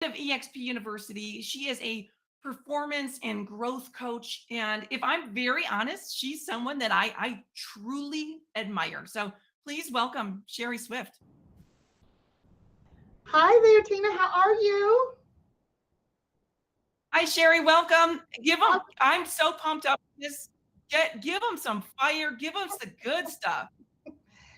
of EXP University. She is a performance and growth coach. And if I'm very honest, she's someone that I truly admire. So please welcome Sherry Swift. Hi there, Tina. How are you? Hi, Sherry. Welcome. Give them, Uh, I'm so pumped up. This, give them some fire. Give us the good stuff.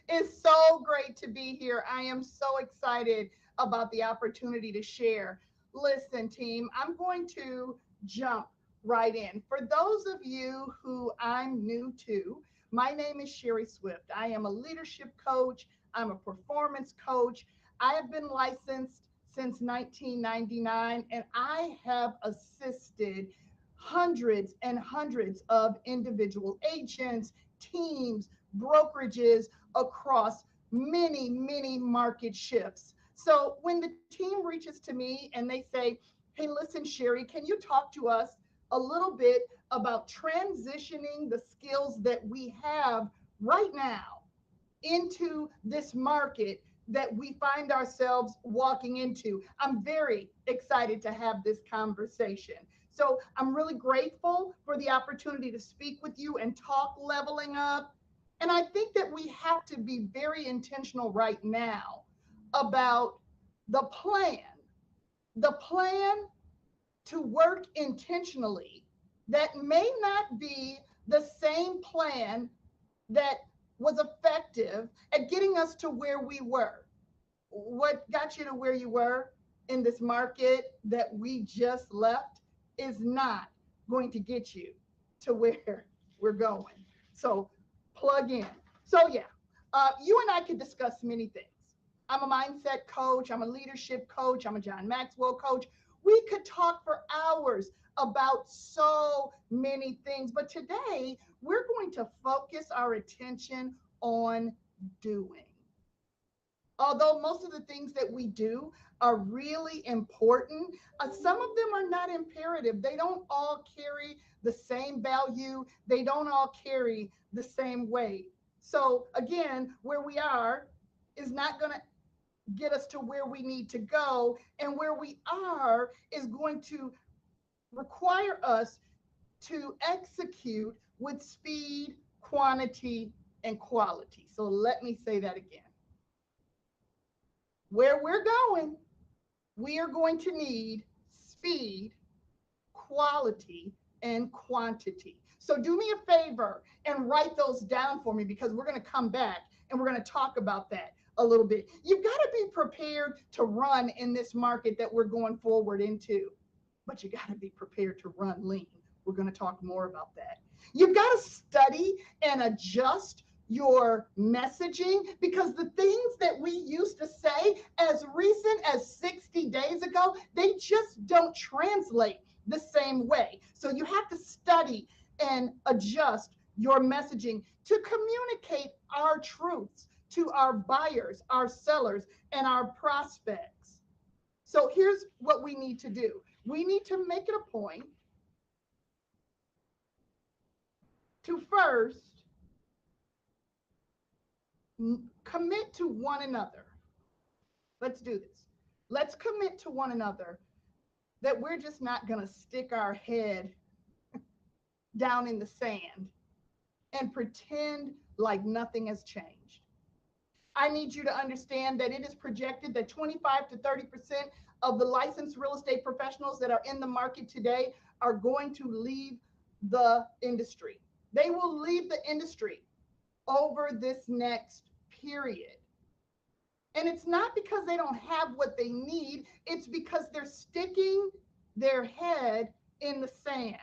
It's so great to be here. I am so excited about the opportunity to share. Listen, team, I'm going to jump right in. For those of you who I'm new to, my name is Sherry Swift. I am a leadership coach, I'm a performance coach. I have been licensed since 1999, and I have assisted hundreds and hundreds of individual agents, teams, brokerages across many, many market shifts. So when the team reaches to me and they say, hey, listen, Sherry, can you talk to us a little bit about transitioning the skills that we have right now into this market that we find ourselves walking into? I'm very excited to have this conversation. So I'm really grateful for the opportunity to speak with you and talk leveling up. And I think that we have to be very intentional right now about the plan, the plan to work intentionally that may not be the same plan that was effective at getting us to where we were. What got you to where you were in this market that we just left is not going to get you to where we're going. So plug in. So yeah, you and I could discuss many things. I'm a mindset coach. I'm a leadership coach. I'm a John Maxwell coach. We could talk for hours about so many things, but today we're going to focus our attention on doing. Although most of the things that we do are really important, some of them are not imperative. They don't all carry the same value, they don't all carry the same weight. So, again, where we are is not going to get us to where we need to go, and where we are is going to require us to execute with speed, quantity, and quality. So, let me say that again. Where we're going, we are going to need speed, quality, and quantity. So do me a favor and write those down for me, because we're going to come back and we're going to talk about that a little bit. You've got to be prepared to run in this market that we're going forward into, but you got to be prepared to run lean. We're going to talk more about that. You've got to study and adjust your messaging, because the things that we used to say as recent as 60 days ago, they just don't translate the same way. So you have to study and adjust your messaging to communicate our truths to our buyers, our sellers, and our prospects. So here's what we need to do. We need to make it a point to first commit to one another. Let's do this. Let's commit to one another that we're just not going to stick our head down in the sand and pretend like nothing has changed. I need you to understand that it is projected that 25 to 30% of the licensed real estate professionals that are in the market today are going to leave the industry. They will leave the industry over this next period. And it's not because they don't have what they need, it's because they're sticking their head in the sand.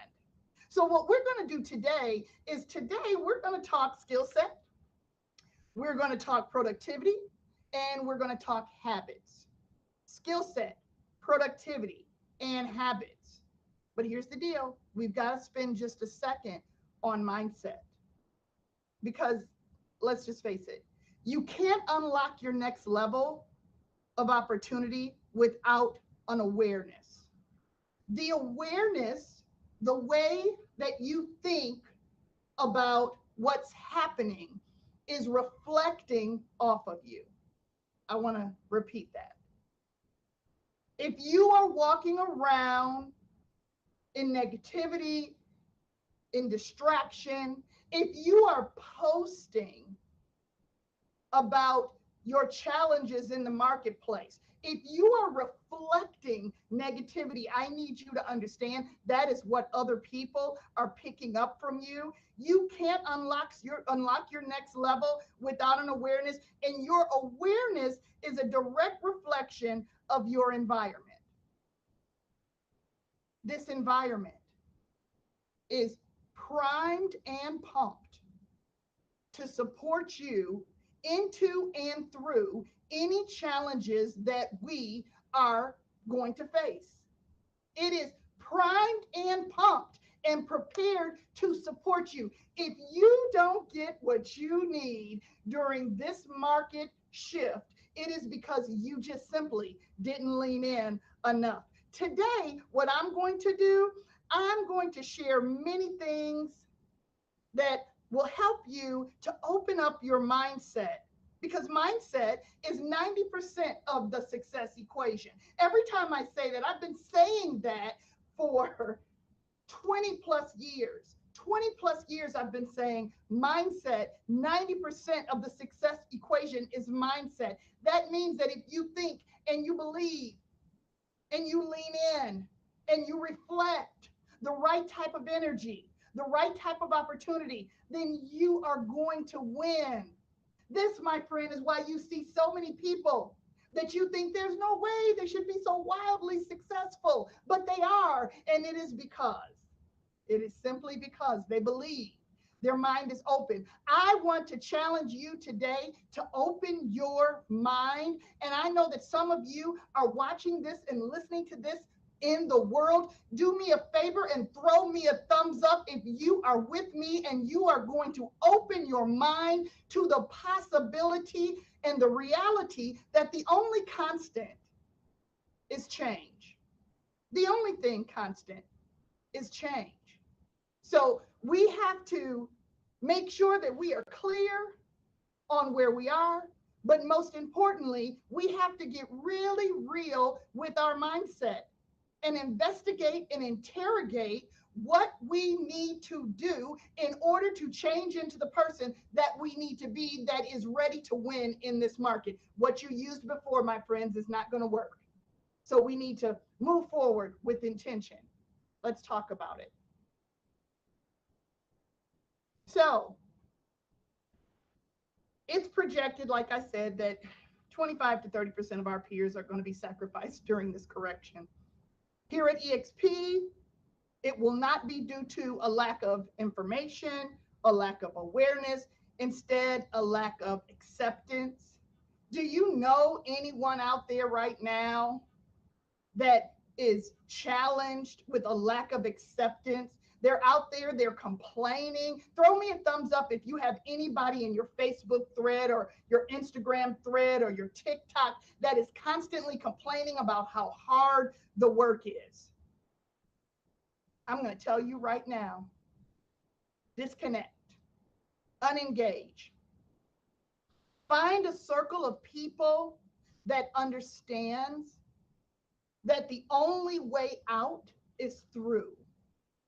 So, what we're going to do today is we're going to talk skill set, we're going to talk productivity, and we're going to talk habits. Skill set, productivity, and habits. But here's the deal, we've got to spend just a second on mindset, because let's just face it, you can't unlock your next level of opportunity without an awareness. The awareness, the way that you think about what's happening, is reflecting off of you. I want to repeat that. If you are walking around in negativity, in distraction, if you are posting about your challenges in the marketplace, if you are reflecting negativity, I need you to understand that is what other people are picking up from you. You can't unlock your next level without an awareness, and your awareness is a direct reflection of your environment. This environment is primed and pumped to support you into and through any challenges that we are going to face. It is primed and pumped and prepared to support you. If you don't get what you need during this market shift, it is because you just simply didn't lean in enough. Today, what I'm going to do, I'm going to share many things that will help you to open up your mindset, because mindset is 90% of the success equation. Every time I say that, I've been saying that for 20 plus years. 20 plus years I've been saying mindset, 90% of the success equation is mindset. That means that if you think and you believe and you lean in and you reflect the right type of energy, the right type of opportunity, then you are going to win. This, my friend, is why you see so many people that you think there's no way they should be so wildly successful, but they are. And it is simply because they believe. Their mind is open. I want to challenge you today to open your mind. And I know that some of you are watching this and listening to this in the world. Do me a favor and throw me a thumbs up if you are with me and you are going to open your mind to the possibility and the reality that the only constant is change. The only thing constant is change. So we have to make sure that we are clear on where we are. But most importantly, we have to get really real with our mindset and investigate and interrogate what we need to do in order to change into the person that we need to be, that is ready to win in this market. What you used before, my friends, is not going to work. So we need to move forward with intention. Let's talk about it. So it's projected, like I said, that 25 to 30% of our peers are going to be sacrificed during this correction. Here at EXP, it will not be due to a lack of information, a lack of awareness, instead, a lack of acceptance. Do you know anyone out there right now that is challenged with a lack of acceptance? They're out there, they're complaining. Throw me a thumbs up if you have anybody in your Facebook thread or your Instagram thread or your TikTok that is constantly complaining about how hard the work is. I'm going to tell you right now, disconnect, unengage. Find a circle of people that understands that the only way out is through.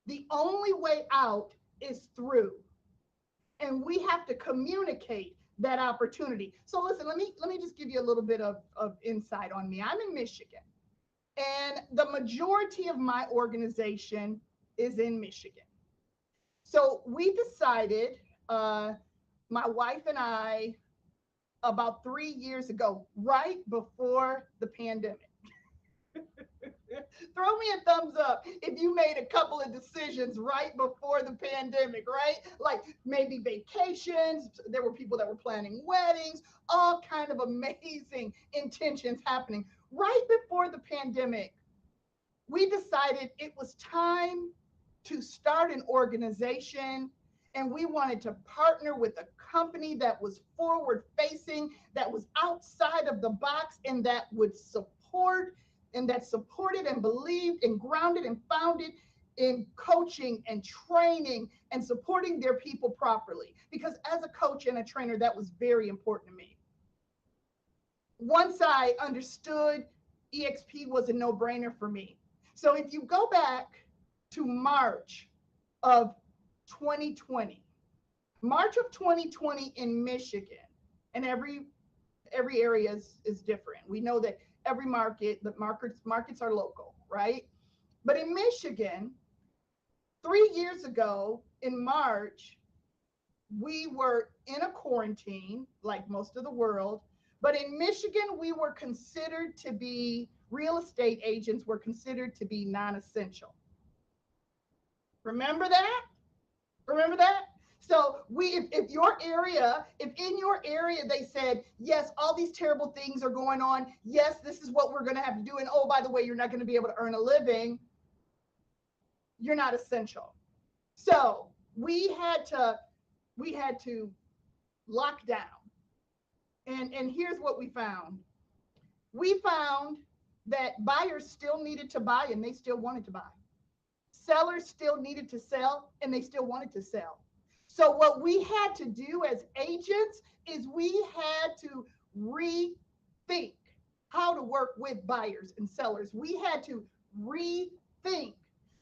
The only way out is through. And we have to communicate that opportunity. So listen, let me just give you a little bit of insight on me. I'm in Michigan, and the majority of my organization is in Michigan. So we decided, my wife and I, about 3 years ago, right before the pandemic. Throw me a thumbs up if you made a couple of decisions right before the pandemic, right? Like maybe vacations. There were people that were planning weddings, all kind of amazing intentions happening. Right before the pandemic, we decided it was time to start an organization, and we wanted to partner with a company that was forward facing, that was outside of the box, and that would support, and that supported and believed and grounded and founded in coaching and training and supporting their people properly. Because as a coach and a trainer, that was very important to me. Once I understood EXP was a no-brainer for me. So if you go back to March of 2020, March of 2020 in Michigan, and every area is different. We know that every market, the markets are local, right? But in Michigan, 3 years ago in March, we were in a quarantine like most of the world. But in Michigan, we were considered to be, real estate agents were considered to be non-essential. Remember that? Remember that? So if in your area they said, yes, all these terrible things are going on. Yes, this is what we're going to have to do. And oh, by the way, you're not going to be able to earn a living. You're not essential. So we had to lock down. And here's what we found. We found that buyers still needed to buy and they still wanted to buy. Sellers still needed to sell and they still wanted to sell. So what we had to do as agents is we had to rethink how to work with buyers and sellers. We had to rethink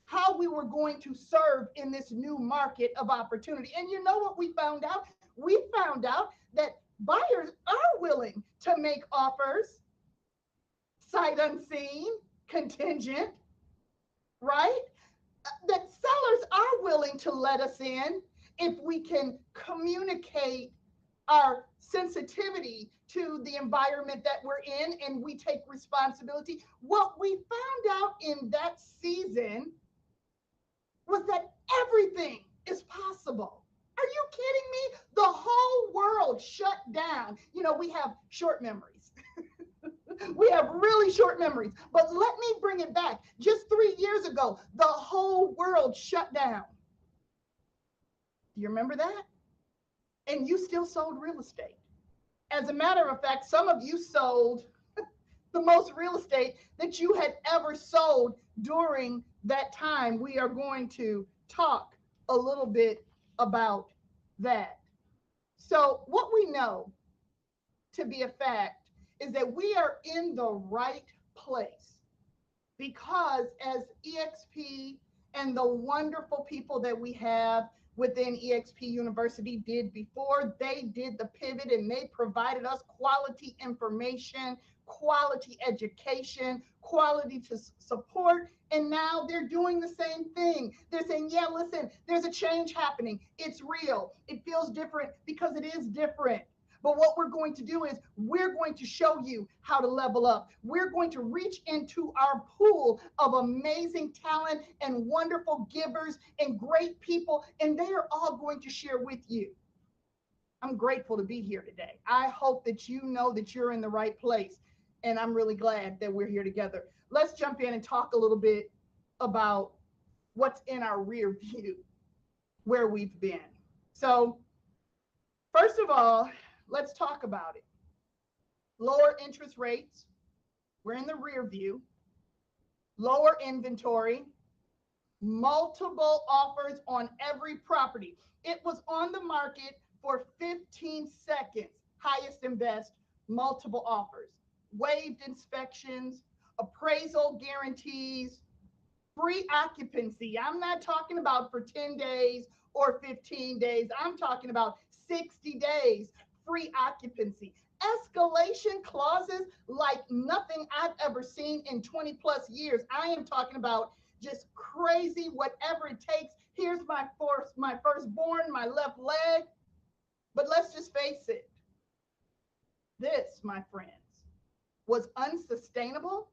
how we were going to serve in this new market of opportunity. And you know what we found out? We found out that buyers are willing to make offers sight unseen, contingent, right? That sellers are willing to let us in if we can communicate our sensitivity to the environment that we're in and we take responsibility. What we found out in that season was that everything is possible. Are you kidding me? The whole world shut down. You know, we have short memories. We have really short memories. But let me bring it back. Just 3 years ago, the whole world shut down. Do you remember that? And you still sold real estate. As a matter of fact, some of you sold the most real estate that you had ever sold during that time. We are going to talk a little bit about that. So, what we know to be a fact is that we are in the right place because as EXP and the wonderful people that we have within EXP University did before, they did the pivot and they provided us quality information, quality education, quality to support. And now they're doing the same thing. They're saying, yeah, listen, there's a change happening. It's real. It feels different because it is different. But what we're going to do is we're going to show you how to level up. We're going to reach into our pool of amazing talent and wonderful givers and great people, and they are all going to share with you. I'm grateful to be here today. I hope that you know that you're in the right place, and I'm really glad that we're here together. Let's jump in and talk a little bit about what's in our rear view, where we've been. So, first of all, let's talk about it. Lower interest rates, we're in the rear view. Lower inventory, multiple offers on every property. It was on the market for 15 seconds, highest and best, multiple offers. Waived inspections, appraisal guarantees, free occupancy. I'm not talking about for 10 days or 15 days. I'm talking about 60 days, free occupancy. Escalation clauses like nothing I've ever seen in 20 plus years. I am talking about just crazy, whatever it takes. Here's my firstborn, my left leg. But let's just face it. This, my friends, was unsustainable,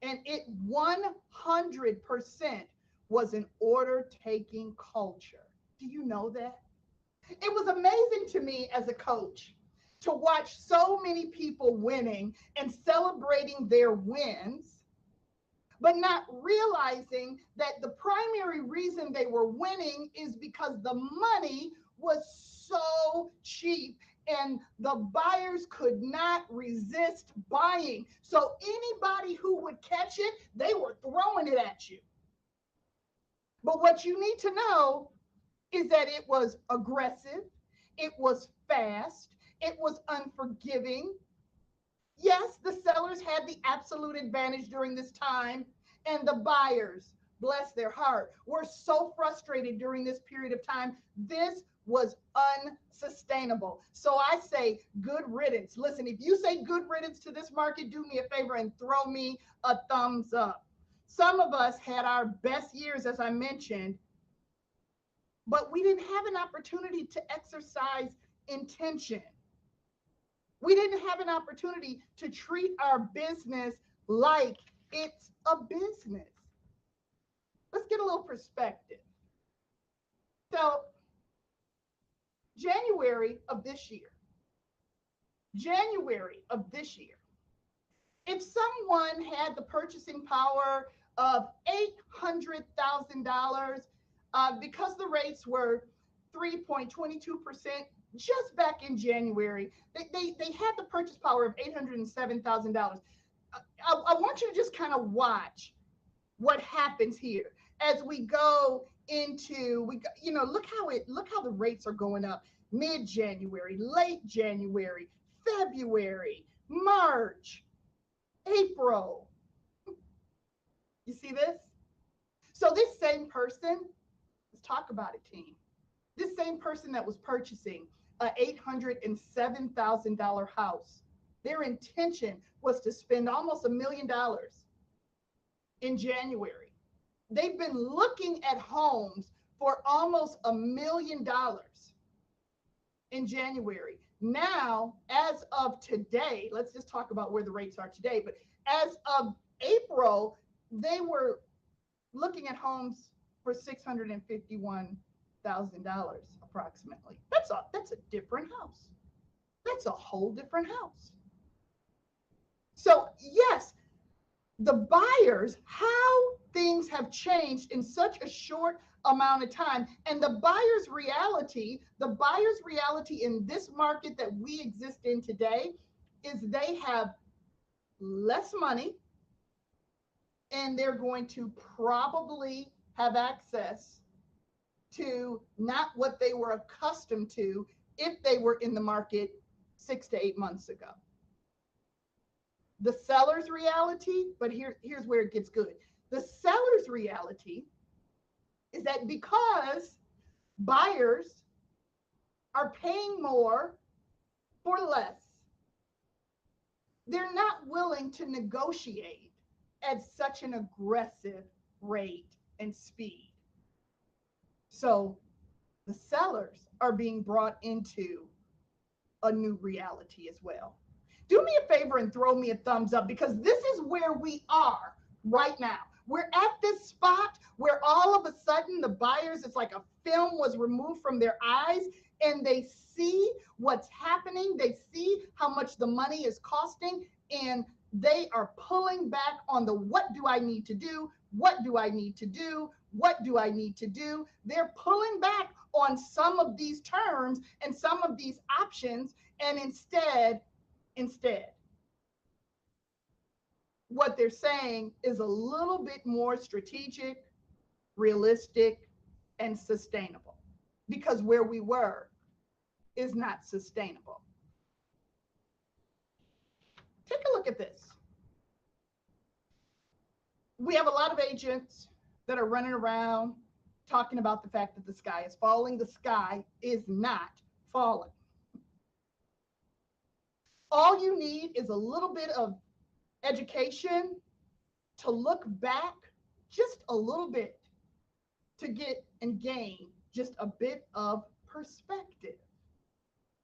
and it 100% was an order-taking culture. Do you know that? It was amazing to me as a coach to watch so many people winning and celebrating their wins, but not realizing that the primary reason they were winning is because the money was so cheap and the buyers could not resist buying. So anybody who would catch it, they were throwing it at you. But what you need to know is that it was aggressive, it was fast, it was unforgiving, Yes, the sellers had the absolute advantage during this time, and the buyers, bless their heart, were so frustrated during this period of time. This was unsustainable. So I say good riddance. Listen, if you say good riddance to this market, do me a favor and throw me a thumbs up. Some of us had our best years, as I mentioned, but we didn't have an opportunity to exercise intention. We didn't have an opportunity to treat our business like it's a business. Let's get a little perspective. So, January of this year, January of this year, if someone had the purchasing power of $800,000, because the rates were 3.22% just back in January, they had the purchase power of $807,000. I want you to just kind of watch what happens here as we go into look how the rates are going up mid-January, late January, February, March, April. You see this? So this same person, let's talk about it, team. This same person that was purchasing a $807,000 house, their intention was to spend almost $1 million in January. They've been looking at homes for almost $1 million in January. Now, as of today, let's just talk about where the rates are today. But as of April, they were looking at homes for $651,000 approximately. That's a different house. That's a whole different house. So yes, the buyers, how things have changed in such a short amount of time, and the buyer's reality in this market that we exist in today is they have less money, and they're going to probably have access to not what they were accustomed to if they were in the market 6 to 8 months ago. The seller's reality, but here's where it gets good. The seller's reality is that because buyers are paying more for less, they're not willing to negotiate at such an aggressive rate and speed. So the sellers are being brought into a new reality as well. Do me a favor and throw me a thumbs up, because this is where we are right now. We're at this spot where all of a sudden the buyers, it's like a film was removed from their eyes, and they see what's happening. They see how much the money is costing, and they are pulling back on the what do I need to do? What do I need to do? What do I need to do? They're pulling back on some of these terms and some of these options, and instead, what they're saying is a little bit more strategic, realistic, and sustainable, because where we were is not sustainable. Take a look at this. We have a lot of agents that are running around talking about the fact that the sky is falling. The sky is not falling. All you need is a little bit of education to look back just a little bit to get and gain just a bit of perspective.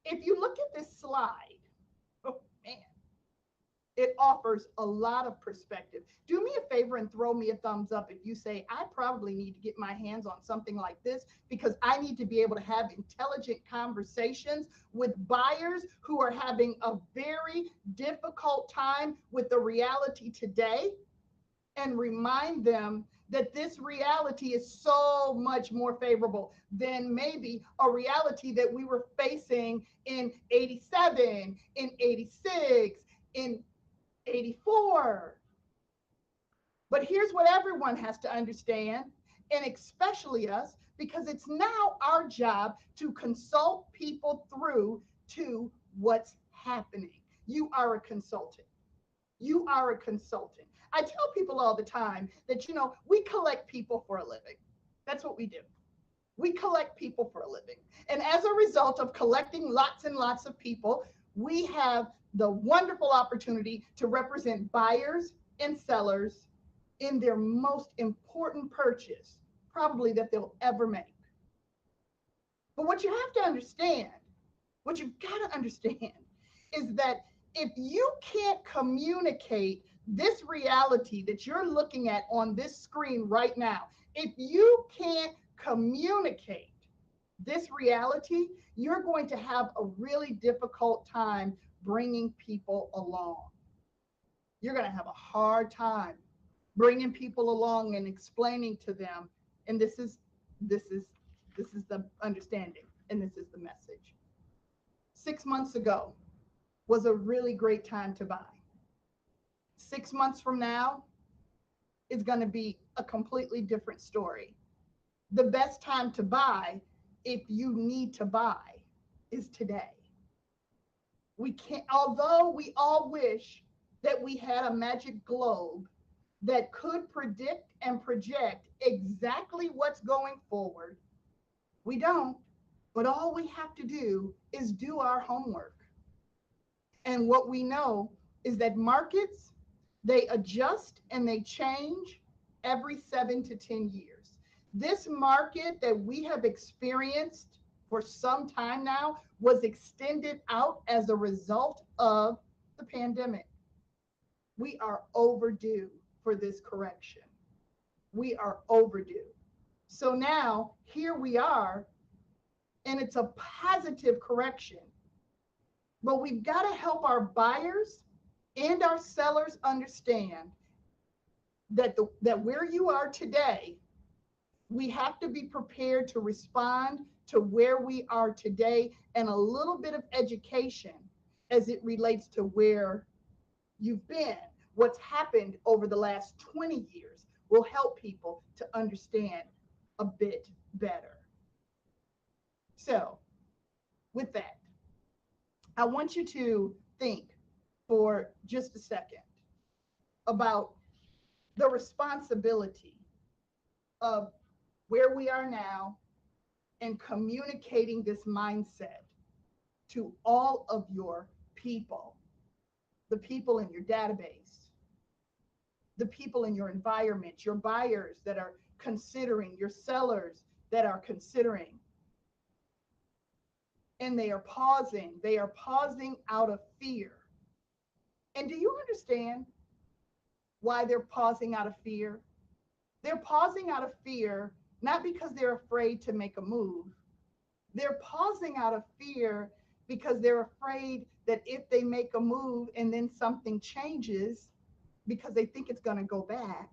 If you look at this slide, oh man, it offers a lot of perspective. Do me a favor and throw me a thumbs up if you say, I probably need to get my hands on something like this, because I need to be able to have intelligent conversations with buyers who are having a very difficult time with the reality today, and remind them that this reality is so much more favorable than maybe a reality that we were facing in 87, in 86, in 84. But here's what everyone has to understand, and especially us, because it's now our job to consult people through to what's happening. you are a consultant. You are a consultant. I tell people all the time that, we collect people for a living. That's what we do. We collect people for a living. And as a result of collecting lots and lots of people, we have the wonderful opportunity to represent buyers and sellers in their most important purchase, probably that they'll ever make. But what you have to understand, what you've got to understand is that if you can't communicate this reality that you're looking at on this screen right now, if you can't communicate this reality, you're going to have a really difficult time bringing people along. You're going to have a hard time bringing people along and explaining to them. And this is the understanding, and this is the message. 6 months ago was a really great time to buy. 6 months from now is going to be a completely different story. The best time to buy, if you need to buy, is today. We can't, although we all wish that we had a magic globe that could predict and project exactly what's going forward, we don't. But all we have to do is do our homework. And what we know is that markets, they adjust and they change every 7 to 10 years. This market that we have experienced for some time now was extended out as a result of the pandemic. We are overdue for this correction. We are overdue. So now here we are, and it's a positive correction. But we've got to help our buyers and our sellers understand that where you are today, we have to be prepared to respond to where we are today, and a little bit of education as it relates to where you've been. What's happened over the last 20 years will help people to understand a bit better. So, with that, I want you to think for just a second about the responsibility of where we are now and communicating this mindset to all of your people, the people in your database, the people in your environment, your buyers that are considering, your sellers that are considering. And they are pausing. They are pausing out of fear. And do you understand why they're pausing out of fear? They're pausing out of fear, not because they're afraid to make a move. They're pausing out of fear because they're afraid that if they make a move and then something changes, because they think it's going to go back,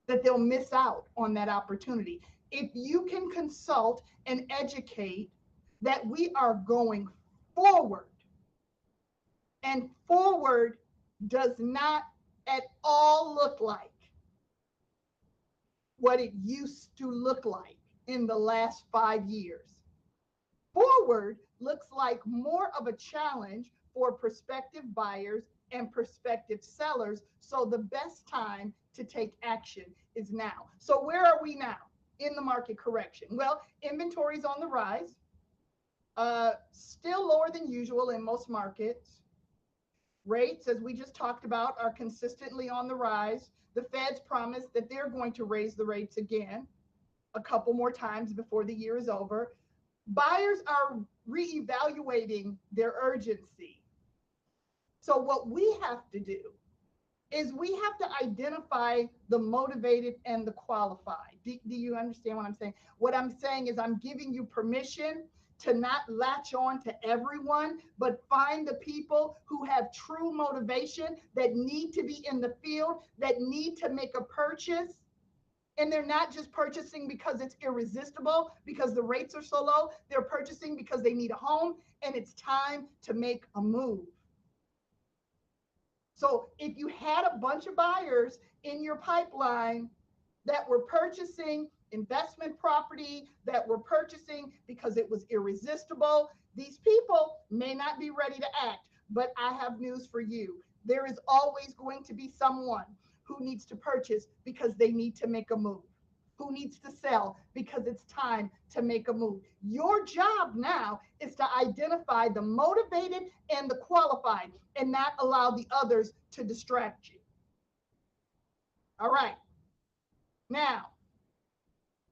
that they'll miss out on that opportunity. If you can consult and educate that we are going forward, and forward does not at all look like what it used to look like in the last 5 years. Forward looks like more of a challenge for prospective buyers and prospective sellers. So the best time to take action is now. So where are we now in the market correction? Well, inventory's on the rise, still lower than usual in most markets. Rates, as we just talked about, are consistently on the rise. The Fed's promised that they're going to raise the rates again a couple more times before the year is over. Buyers are reevaluating their urgency. So what we have to do is we have to identify the motivated and the qualified. Do you understand what I'm saying? What I'm saying is I'm giving you permission to not latch on to everyone, but find the people who have true motivation, that need to be in the field, that need to make a purchase. And they're not just purchasing because it's irresistible, because the rates are so low. They're purchasing because they need a home and it's time to make a move. So if you had a bunch of buyers in your pipeline that were purchasing investment property, that were purchasing because it was irresistible, these people may not be ready to act. But I have news for you. There is always going to be someone who needs to purchase because they need to make a move, who needs to sell because it's time to make a move. Your job now is to identify the motivated and the qualified and not allow the others to distract you. All right. Now,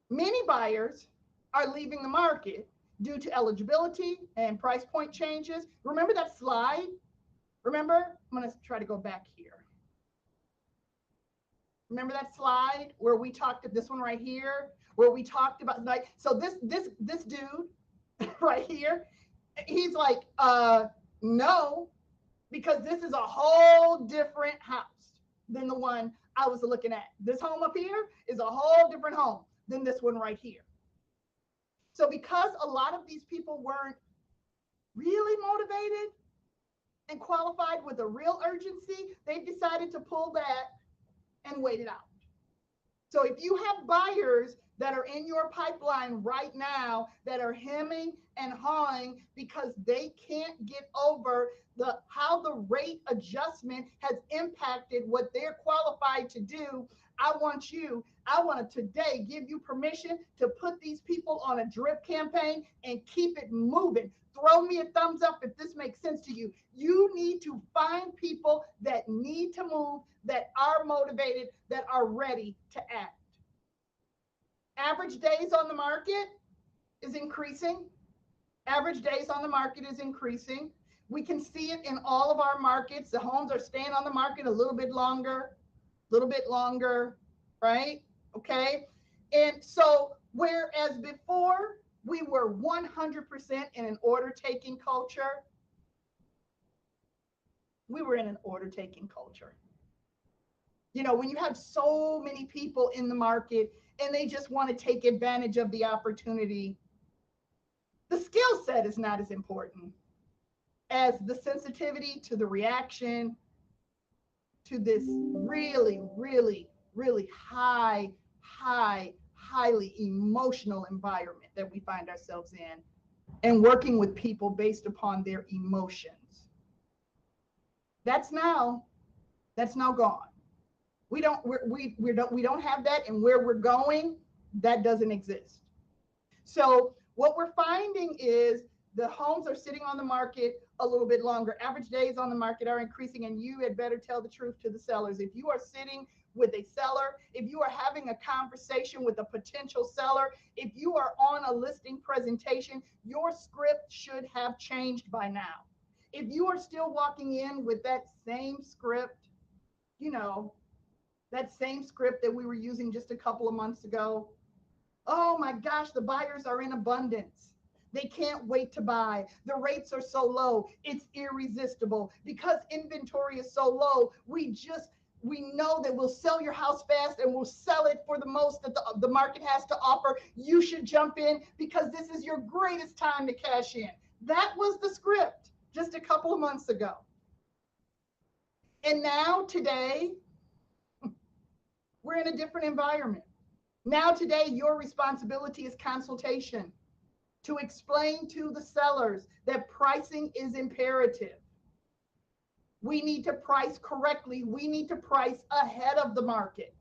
many buyers are leaving the market due to eligibility and price point changes. Remember that slide? Remember? I'm going to try to go back here. Remember that slide where we talked, this one right here, where we talked about, like, so this dude right here, he's like, no, because this is a whole different house than the one I was looking at. This home up here is a whole different home than this one right here. So because a lot of these people weren't really motivated and qualified with a real urgency, they decided to pull that and wait it out. So if you have buyers that are in your pipeline right now that are hemming and hawing because they can't get over how the rate adjustment has impacted what they're qualified to do, I want to today give you permission to put these people on a drip campaign and keep it moving. Throw me a thumbs up if this makes sense to you. You need to find people that need to move, that are motivated, that are ready to act. Average days on the market is increasing. Average days on the market is increasing. We can see it in all of our markets. The homes are staying on the market a little bit longer, right? Okay. And so, whereas before we were 100% in an order taking culture, we were in an order taking culture. You know, when you have so many people in the market and they just want to take advantage of the opportunity, the skill set is not as important as the sensitivity to the reaction to this really, really, really highly emotional environment that we find ourselves in, and working with people based upon their emotions. That's now gone. We don't have that, and where we're going, that doesn't exist. So what we're finding is the homes are sitting on the market a little bit longer. Average days on the market are increasing, and you had better tell the truth to the sellers. If you are sitting with a seller, if you are having a conversation with a potential seller, if you are on a listing presentation, your script should have changed by now. If you are still walking in with that same script, that same script that we were using just a couple of months ago, oh my gosh, the buyers are in abundance. They can't wait to buy. The rates are so low. It's irresistible. Because inventory is so low, we know that we'll sell your house fast and we'll sell it for the most that the market has to offer. You should jump in because this is your greatest time to cash in. That was the script just a couple of months ago. And now today, we're in a different environment. Now today, your responsibility is consultation, to explain to the sellers that pricing is imperative. We need to price correctly. We need to price ahead of the market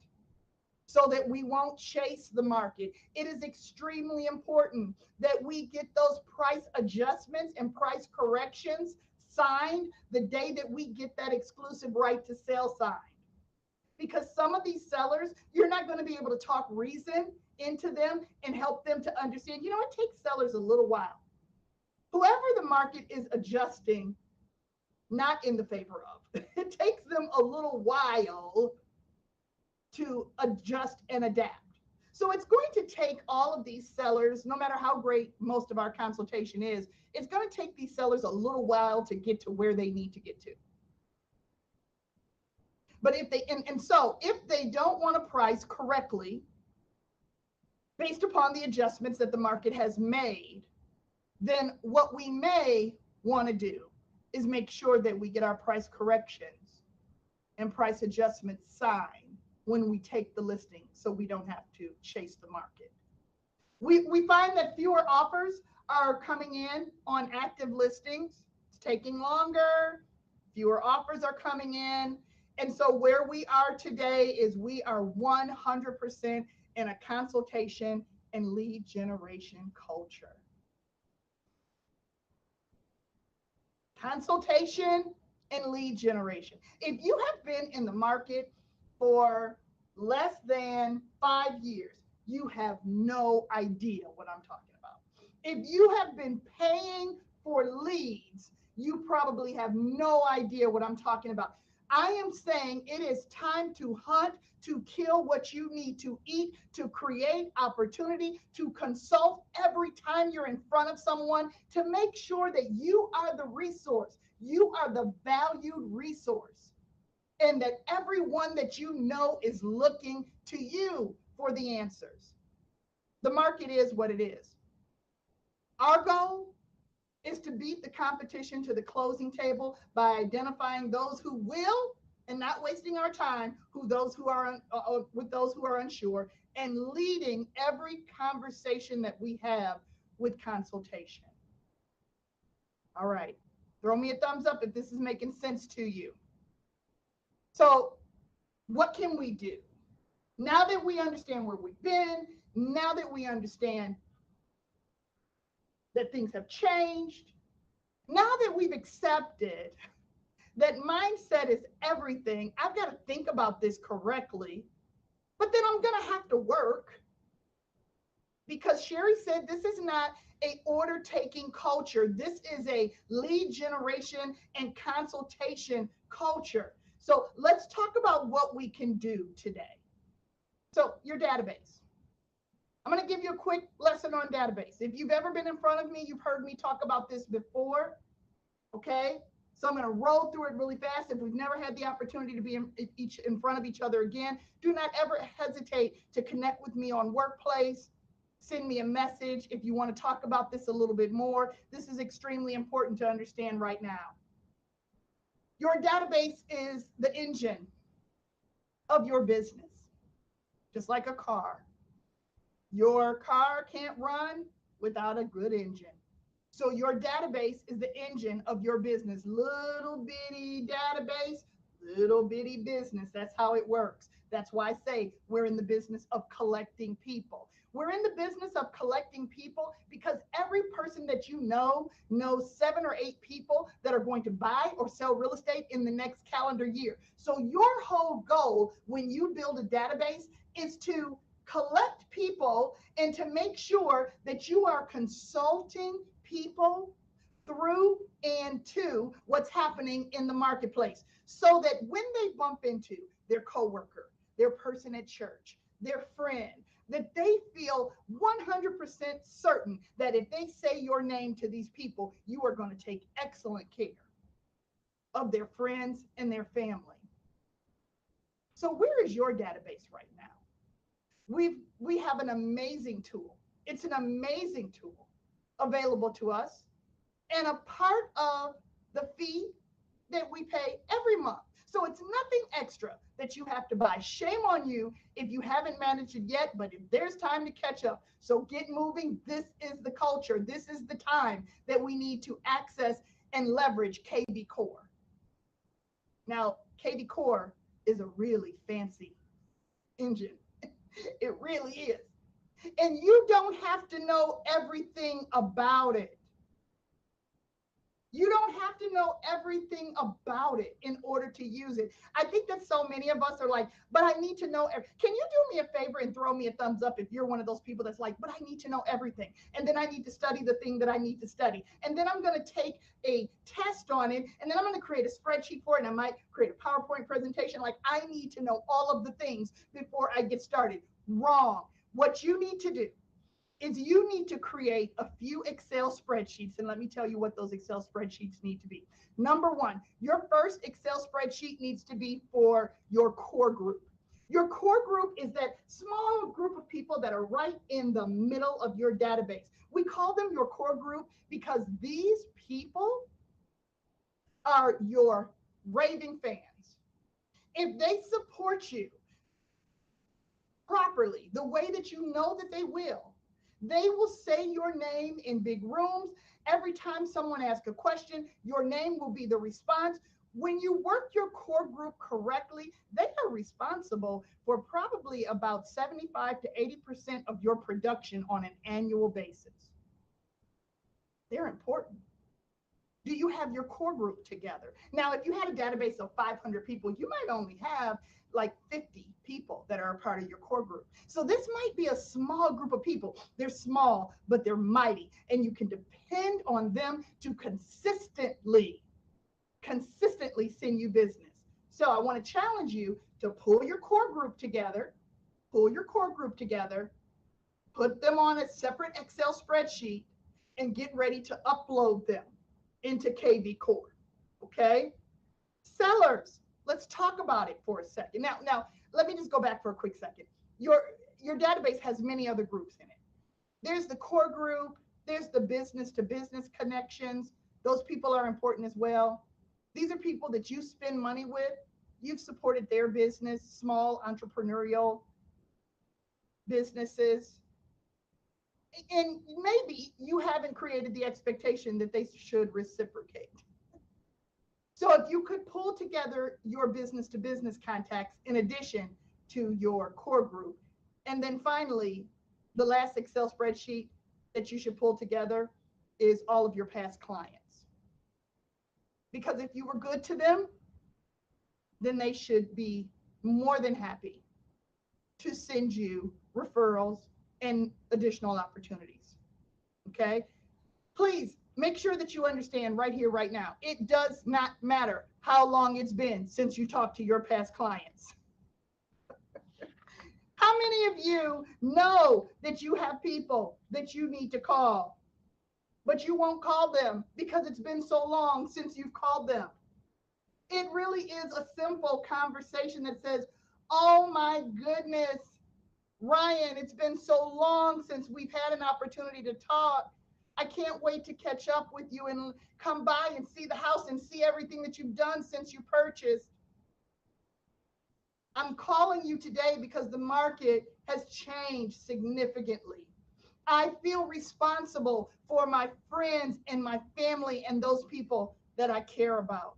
so that we won't chase the market. It is extremely important that we get those price adjustments and price corrections signed the day that we get that exclusive right to sell signed. Because some of these sellers, you're not going to be able to talk reason into them and help them to understand. It takes sellers a little while. Whoever the market is adjusting, not in the favor of, it takes them a little while to adjust and adapt. So it's going to take all of these sellers, no matter how great most of our consultation is, it's going to take these sellers a little while to get to where they need to get to. But if they don't want to price correctly based upon the adjustments that the market has made, then what we may want to do is make sure that we get our price corrections and price adjustments signed when we take the listing so we don't have to chase the market. We find that fewer offers are coming in on active listings. It's taking longer. fewer offers are coming in. And so where we are today is we are 100% in a consultation and lead generation culture. Consultation and lead generation. If you have been in the market for less than 5 years, you have no idea what I'm talking about. If you have been paying for leads, you probably have no idea what I'm talking about. I am saying it is time to hunt, to kill what you need to eat, to create opportunity, to consult every time you're in front of someone, to make sure that you are the resource. You are the valued resource, and that everyone that you know is looking to you for the answers. The market is what it is. Our goal is to beat the competition to the closing table by identifying those who will and not wasting our time, with those who are unsure, and leading every conversation that we have with consultation. All right, throw me a thumbs up if this is making sense to you. So what can we do now that we understand where we've been, now that we understand that things have changed, now that we've accepted that mindset is everything? I've got to think about this correctly, but then I'm going to have to work, because Sherry said this is not a order taking culture. This is a lead generation and consultation culture. So let's talk about what we can do today. So your database. I'm going to give you a quick lesson on database. If you've ever been in front of me, you've heard me talk about this before. Okay. So I'm going to roll through it really fast. If we've never had the opportunity to be in front of each other again, do not ever hesitate to connect with me on Workplace. Send me a message if you want to talk about this a little bit more. This is extremely important to understand right now. Your database is the engine of your business, just like a car. Your car can't run without a good engine. So your database is the engine of your business. Little bitty database, little bitty business. That's how it works. That's why I say we're in the business of collecting people. We're in the business of collecting people because every person that you know knows 7 or 8 people that are going to buy or sell real estate in the next calendar year. So your whole goal when you build a database is to collect people and to make sure that you are consulting people through and to what's happening in the marketplace, so that when they bump into their coworker, their person at church, their friend, that they feel 100% certain that if they say your name to these people, you are going to take excellent care of their friends and their family. So where is your database right now? We have an amazing tool. It's an amazing tool available to us, and a part of the fee that we pay every month. So it's nothing extra that you have to buy. Shame on you if you haven't managed it yet, but if there's time to catch up, so get moving. This is the culture. This is the time that we need to access and leverage KV Core. Now, KV Core is a really fancy engine. It really is. And you don't have to know everything about it. You don't have to know everything about it in order to use it. I think that so many of us are like, but I need to know. Can you do me a favor and throw me a thumbs up if you're one of those people that's like, but I need to know everything. And then I need to study the thing that I need to study. And then I'm going to take a test on it. And then I'm going to create a spreadsheet for it. And I might create a PowerPoint presentation. Like, I need to know all of the things before I get started. Wrong. What you need to do is you need to create a few Excel spreadsheets. And let me tell you what those Excel spreadsheets need to be. Number one, your first Excel spreadsheet needs to be for your core group. Your core group is that small group of people that are right in the middle of your database. We call them your core group because these people are your raving fans. If they support you properly, the way that you know that they will say your name in big rooms. Every time someone asks a question, your name will be the response. When you work your core group correctly, they are responsible for probably about 75 to 80% of your production on an annual basis. They're important. Do you have your core group together? Now, if you had a database of 500 people, you might only have like 50 people that are a part of your core group. So this might be a small group of people. They're small, but they're mighty, and you can depend on them to consistently send you business. So I want to challenge you to pull your core group together, put them on a separate Excel spreadsheet, and get ready to upload them into KV Core. Okay? Sellers, let's talk about it for a second. Now, let me just go back for a quick second. Your database has many other groups in it. There's the core group, there's the business to business connections. Those people are important as well. These are people that you spend money with. You've supported their business, small entrepreneurial businesses. And maybe you haven't created the expectation that they should reciprocate. So if you could pull together your business to business contacts in addition to your core group, and then finally, the last Excel spreadsheet that you should pull together is all of your past clients. Because if you were good to them, then they should be more than happy to send you referrals and additional opportunities. Okay? Please make sure that you understand right here, right now. It does not matter how long it's been since you talked to your past clients. How many of you know that you have people that you need to call, but you won't call them because it's been so long since you've called them? It really is a simple conversation that says, oh my goodness, Ryan, it's been so long since we've had an opportunity to talk. I can't wait to catch up with you and come by and see the house and see everything that you've done since you purchased. I'm calling you today because the market has changed significantly. I feel responsible for my friends and my family and those people that I care about.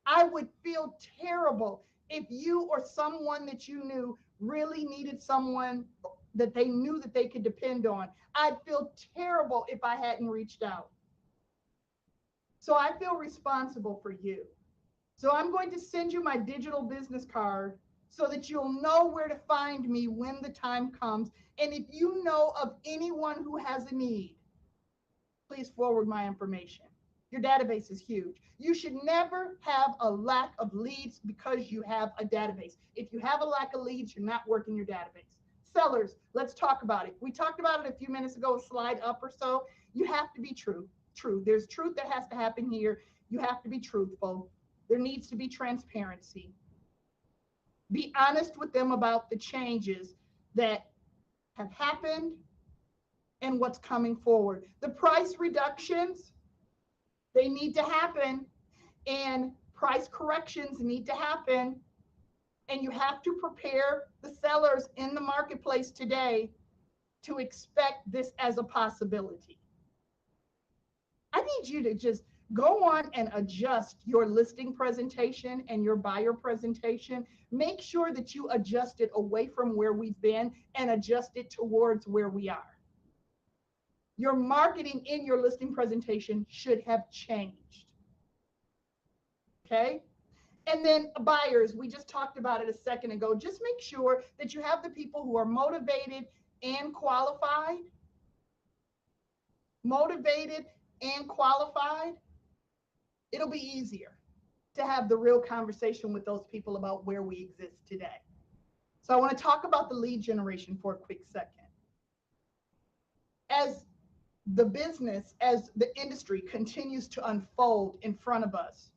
I would feel terrible if you or someone that you knew really needed someone that they knew that they could depend on. I'd feel terrible if I hadn't reached out. So I feel responsible for you. So I'm going to send you my digital business card so that you'll know where to find me when the time comes. And if you know of anyone who has a need, please forward my information. Your database is huge. You should never have a lack of leads because you have a database. If you have a lack of leads, you're not working your database. Sellers, let's talk about it. We talked about it a few minutes ago, a slide up or so. You have to be true. There's truth that has to happen here. You have to be truthful. There needs to be transparency. Be honest with them about the changes that have happened and what's coming forward. The price reductions, they need to happen, and price corrections need to happen. And you have to prepare the sellers in the marketplace today to expect this as a possibility. I need you to just go on and adjust your listing presentation and your buyer presentation. Make sure that you adjust it away from where we've been and adjust it towards where we are. Your marketing in your listing presentation should have changed. Okay? And then buyers, we just talked about it a second ago. Just make sure that you have the people who are motivated and qualified. Motivated and qualified. It'll be easier to have the real conversation with those people about where we exist today. So I want to talk about the lead generation for a quick second. As the business, as the industry continues to unfold in front of us,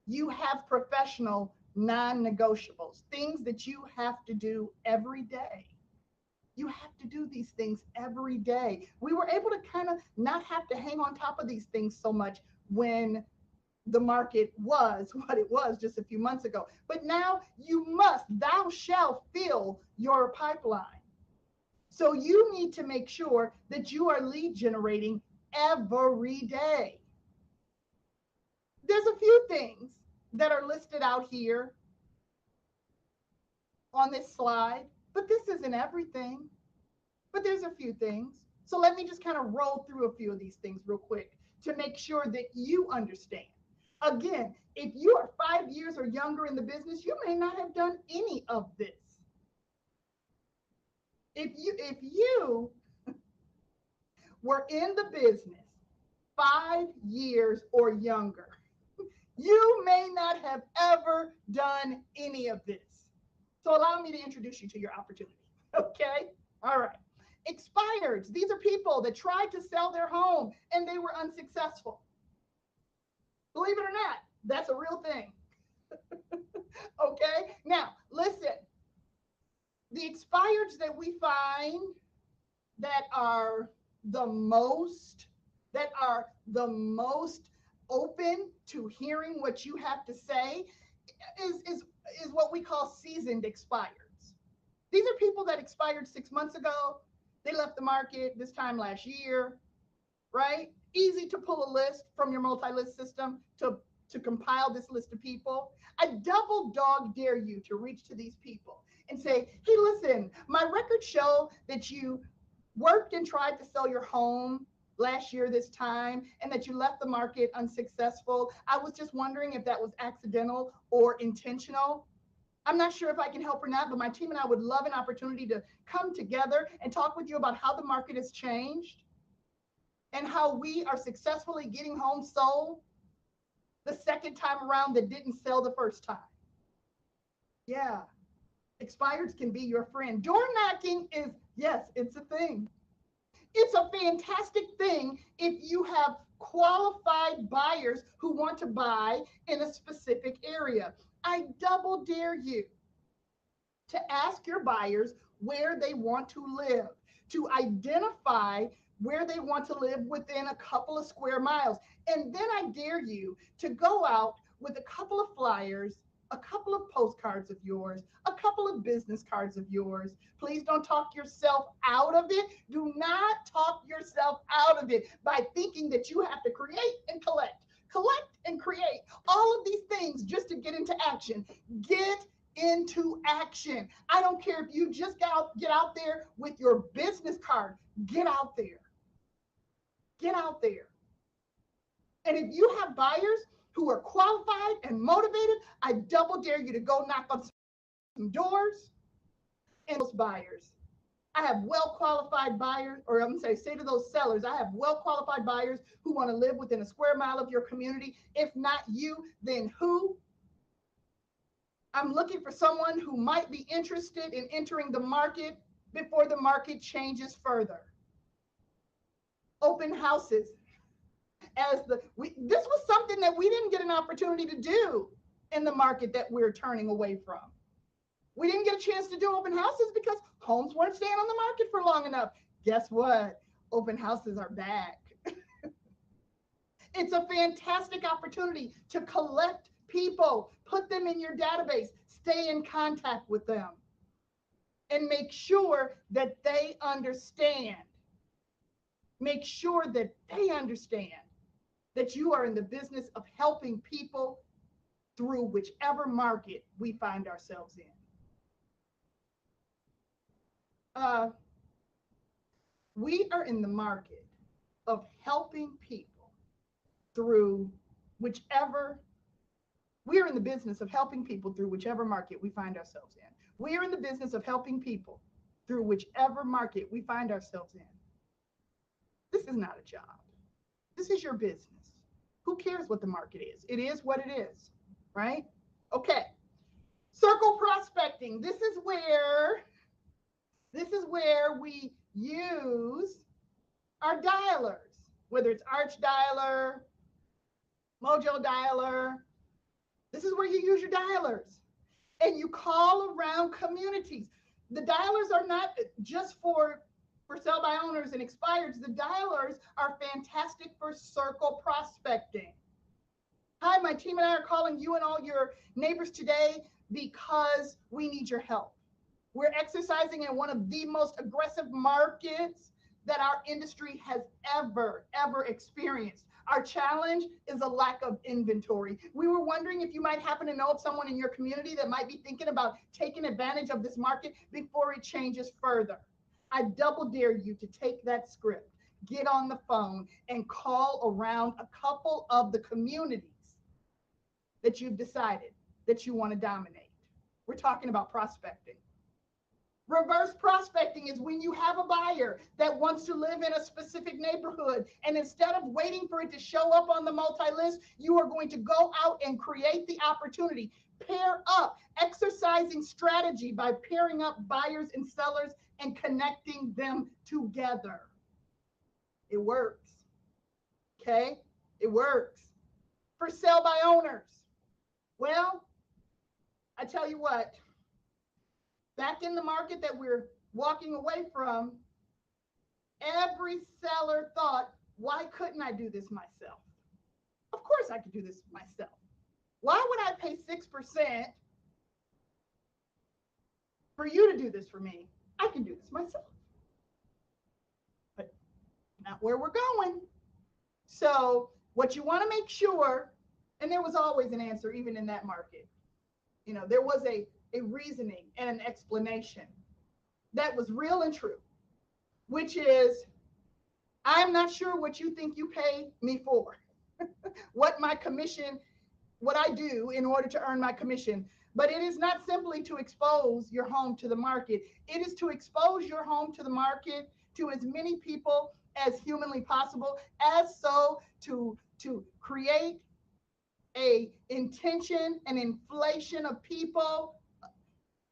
you have professional non-negotiables, things that you have to do every day. You have to do these things every day. We were able to kind of not have to hang on top of these things so much when the market was what it was just a few months ago. But now thou shalt fill your pipeline. So you need to make sure that you are lead generating every day. There's a few things that are listed out here on this slide, but this isn't everything. But there's a few things. So let me just kind of roll through a few of these things real quick to make sure that you understand. Again, if you are 5 years or younger in the business, you may not have done any of this. If you were in the business 5 years or younger, you may not have ever done any of this. So allow me to introduce you to your opportunity. Okay? All right. Expireds. These are people that tried to sell their home and they were unsuccessful. Believe it or not, that's a real thing. Okay? Now, listen. The expireds that we find that are the most that are the most open to hearing what you have to say is what we call seasoned expireds. These are people that expired 6 months ago. They left the market this time last year, right? Easy to pull a list from your multi-list system to compile this list of people. I double dog dare you to reach to these people and say, hey, listen, my records show that you worked and tried to sell your home last year this time and that you left the market unsuccessful. I was just wondering if that was accidental or intentional. I'm not sure if I can help or not, but my team and I would love an opportunity to come together and talk with you about how the market has changed and how we are successfully getting homes sold the second time around that didn't sell the first time. Yeah, expireds can be your friend. Door knocking is, yes, it's a thing. It's a fantastic thing if you have qualified buyers who want to buy in a specific area. I double dare you to ask your buyers where they want to live, to identify where they want to live within a couple of square miles. And then I dare you to go out with a couple of flyers, a couple of postcards of yours, a couple of business cards of yours. Please don't talk yourself out of it. Do not talk yourself out of it by thinking that you have to create and collect and create all of these things just to get into action. Get into action. I don't care if you just get out there with your business card. Get out there. Get out there. And if you have buyers who are qualified and motivated, I double dare you to go knock on some doors and those buyers. I have well qualified buyers, or I'm going to say to those sellers, I have well qualified buyers who want to live within a square mile of your community. If not you, then who? I'm looking for someone who might be interested in entering the market before the market changes further. Open houses. This was something that we didn't get an opportunity to do in the market that we're turning away from. We didn't get a chance to do open houses because homes weren't staying on the market for long enough. Guess what? Open houses are back. It's a fantastic opportunity to collect people, put them in your database, stay in contact with them, and make sure that they understand. Make sure that they understand that you are in the business of helping people through whichever market we find ourselves in. We are in the market of helping people through whichever, we are in the business of helping people through whichever market we find ourselves in. We are in the business of helping people through whichever market we find ourselves in. This is not a job. This is your business. Who cares what the market is? It is what it is, right? Okay. Circle prospecting. This is where we use our dialers, whether it's Arch Dialer, Mojo Dialer. This is where you use your dialers and you call around communities. The dialers are not just for sell by owners and expireds. The dialers are fantastic for circle prospecting. Hi, my team and I are calling you and all your neighbors today because we need your help. We're exercising in one of the most aggressive markets that our industry has ever experienced. Our challenge is a lack of inventory. We were wondering if you might happen to know of someone in your community that might be thinking about taking advantage of this market before it changes further. I double dare you to take that script, get on the phone, and call around a couple of the communities that you've decided that you want to dominate. We're talking about prospecting. Reverse prospecting is when you have a buyer that wants to live in a specific neighborhood, and instead of waiting for it to show up on the multi-list, you are going to go out and create the opportunity. Pair up, exercising strategy by pairing up buyers and sellers and connecting them together. It works. Okay? It works. For sale by owners. Well, I tell you what, back in the market that we're walking away from, every seller thought, why couldn't I do this myself? Of course I could do this myself. Why would I pay 6% for you to do this for me? I can do this myself. But not where we're going. So what you want to make sure, and there was always an answer even in that market. There was a reasoning and an explanation that was real and true, which is, I'm not sure what you think you pay me for, what I do in order to earn my commission. But it is not simply to expose your home to the market. It is to expose your home to the market to as many people as humanly possible, as so to create a intention and inflation of people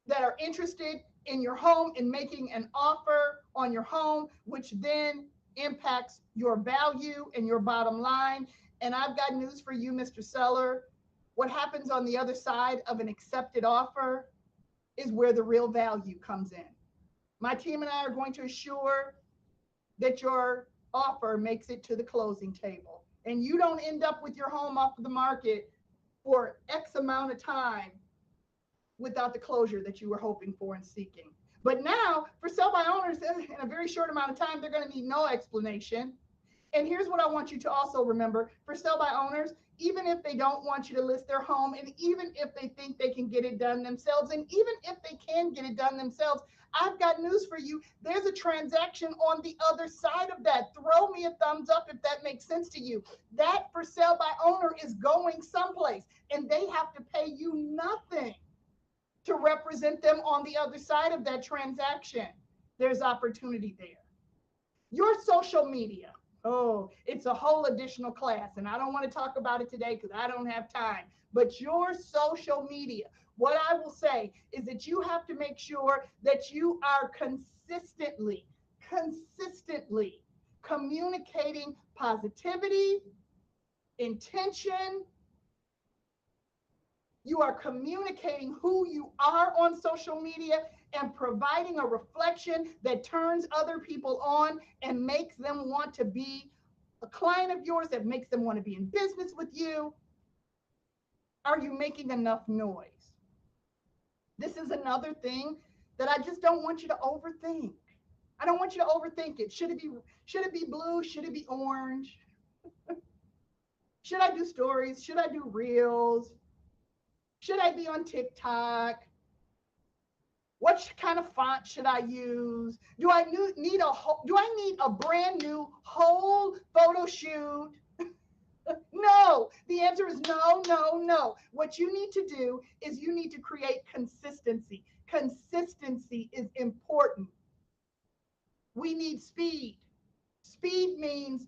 that are interested in your home and making an offer on your home, which then impacts your value and your bottom line. And I've got news for you, Mr. Seller. What happens on the other side of an accepted offer is where the real value comes in. My team and I are going to assure that your offer makes it to the closing table and you don't end up with your home off of the market for X amount of time without the closure that you were hoping for and seeking. But now, for sell by owners, in a very short amount of time, they're going to need no explanation. And here's what I want you to also remember. For sell by owners, even if they don't want you to list their home, and even if they think they can get it done themselves, and even if they can get it done themselves, I've got news for you. There's a transaction on the other side of that. Throw me a thumbs up if that makes sense to you. That for sale by owner is going someplace, and they have to pay you nothing to represent them on the other side of that transaction. There's opportunity there. Your social media. Oh, it's a whole additional class, and I don't want to talk about it today because I don't have time. But your social media, what I will say is that you have to make sure that you are consistently communicating positivity, intention. You are communicating who you are on social media and providing a reflection that turns other people on and makes them want to be a client of yours, that makes them want to be in business with you. Are you making enough noise? This is another thing that I just don't want you to overthink. I don't want you to overthink it. Should it be blue? Should it be orange? Should I do stories? Should I do reels? Should I be on TikTok? What kind of font should I use? Do I need a brand new whole photo shoot? No, the answer is no, no, no. What you need to do is you need to create consistency. Consistency is important. We need speed. Speed means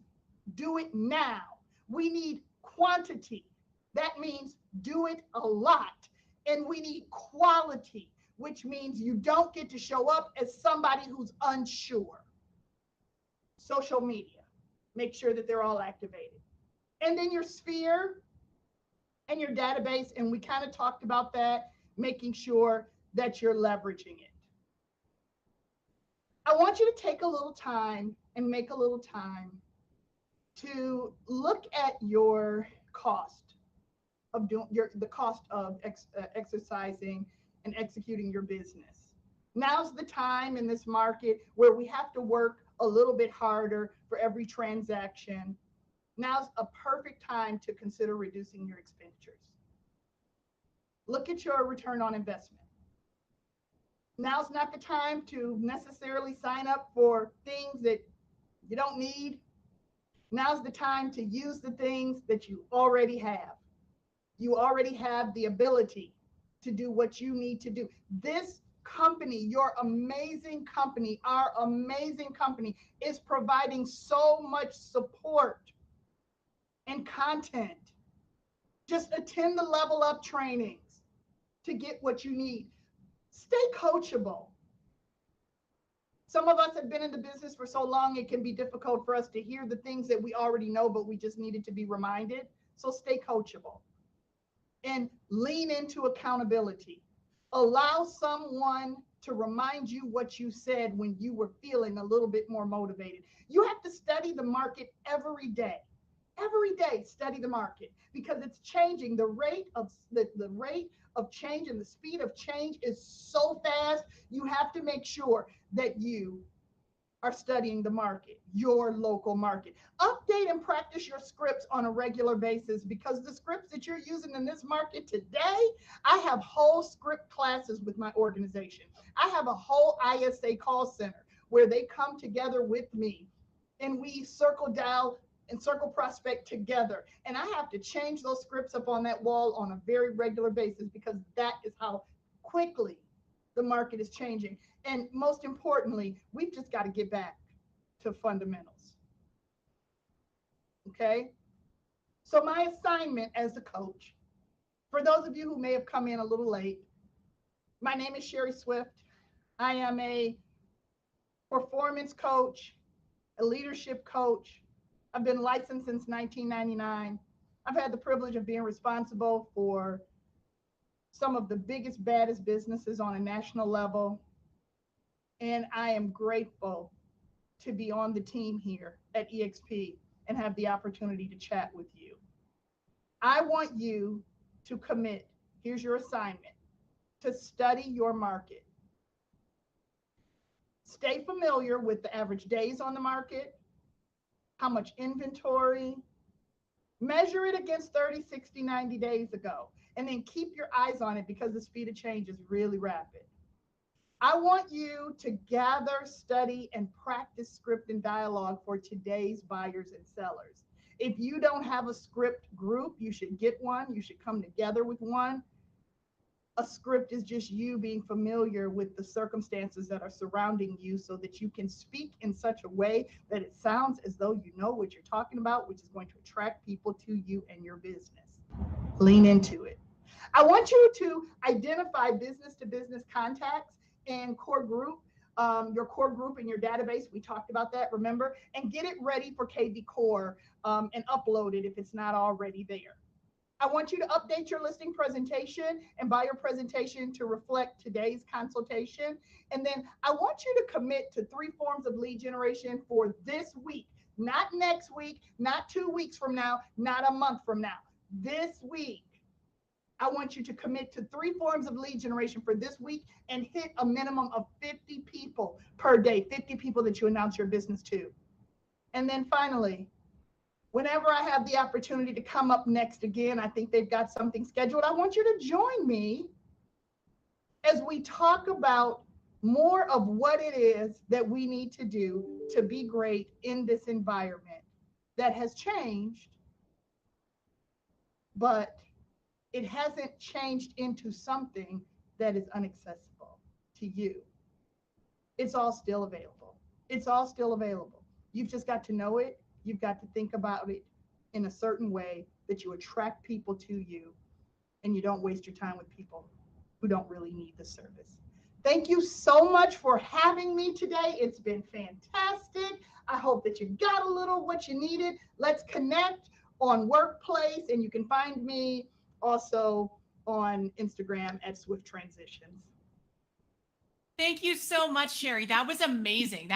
do it now. We need quantity. That means do it a lot. And we need quality, which means you don't get to show up as somebody who's unsure. Social media, make sure that they're all activated. And then your sphere and your database, and we kind of talked about that, making sure that you're leveraging it. I want you to take a little time and make a little time to look at your cost of the cost of exercising and executing your business. Now's the time in this market where we have to work a little bit harder for every transaction. Now's a perfect time to consider reducing your expenditures. Look at your return on investment. Now's not the time to necessarily sign up for things that you don't need. Now's the time to use the things that you already have. You already have the ability to do what you need to do. This company, your amazing company, our amazing company, is providing so much support and content. Just attend the level up trainings to get what you need. Stay coachable. Some of us have been in the business for so long, it can be difficult for us to hear the things that we already know, but we just needed to be reminded. So stay coachable and lean into accountability. Allow someone to remind you what you said when you were feeling a little bit more motivated. You have to study the market every day. Every day, study the market because it's changing. The rate of change and the speed of change is so fast. You have to make sure that you are studying the market, your local market. Update and practice your scripts on a regular basis because the scripts that you're using in this market today, I have whole script classes with my organization. I have a whole ISA call center where they come together with me and we circle dial and circle prospect together. And I have to change those scripts up on that wall on a very regular basis because that is how quickly the market is changing. And most importantly, we've just got to get back to fundamentals. Okay. So my assignment as a coach, for those of you who may have come in a little late, my name is Sherry Swift. I am a performance coach, a leadership coach. I've been licensed since 1999. I've had the privilege of being responsible for some of the biggest, baddest businesses on a national level. And I am grateful to be on the team here at EXP and have the opportunity to chat with you. I want you to commit, here's your assignment, to study your market. Stay familiar with the average days on the market, how much inventory, measure it against 30, 60, 90 days ago, and then keep your eyes on it because the speed of change is really rapid. I want you to gather, study, and practice script and dialogue for today's buyers and sellers. If you don't have a script group, you should get one. You should come together with one. A script is just you being familiar with the circumstances that are surrounding you so that you can speak in such a way that it sounds as though you know what you're talking about, which is going to attract people to you and your business. Lean into it. I want you to identify business to business contacts and core group, your core group in your database. We talked about that, remember? And get it ready for KV Core and upload it if it's not already there. I want you to update your listing presentation and buyer presentation to reflect today's consultation. And then I want you to commit to 3 forms of lead generation for this week, not next week, not 2 weeks from now, not a month from now. This week, I want you to commit to 3 forms of lead generation for this week and hit a minimum of 50 people per day, 50 people that you announce your business to. And then finally, whenever I have the opportunity to come up next again, I think they've got something scheduled. I want you to join me as we talk about more of what it is that we need to do to be great in this environment that has changed, but it hasn't changed into something that is inaccessible to you. It's all still available. It's all still available. You've just got to know it. You've got to think about it in a certain way that you attract people to you and you don't waste your time with people who don't really need the service. Thank you so much for having me today. It's been fantastic. I hope that you got a little what you needed. Let's connect on Workplace, and you can find me also on Instagram at Swift Transitions. Thank you so much, Sherry. That was amazing.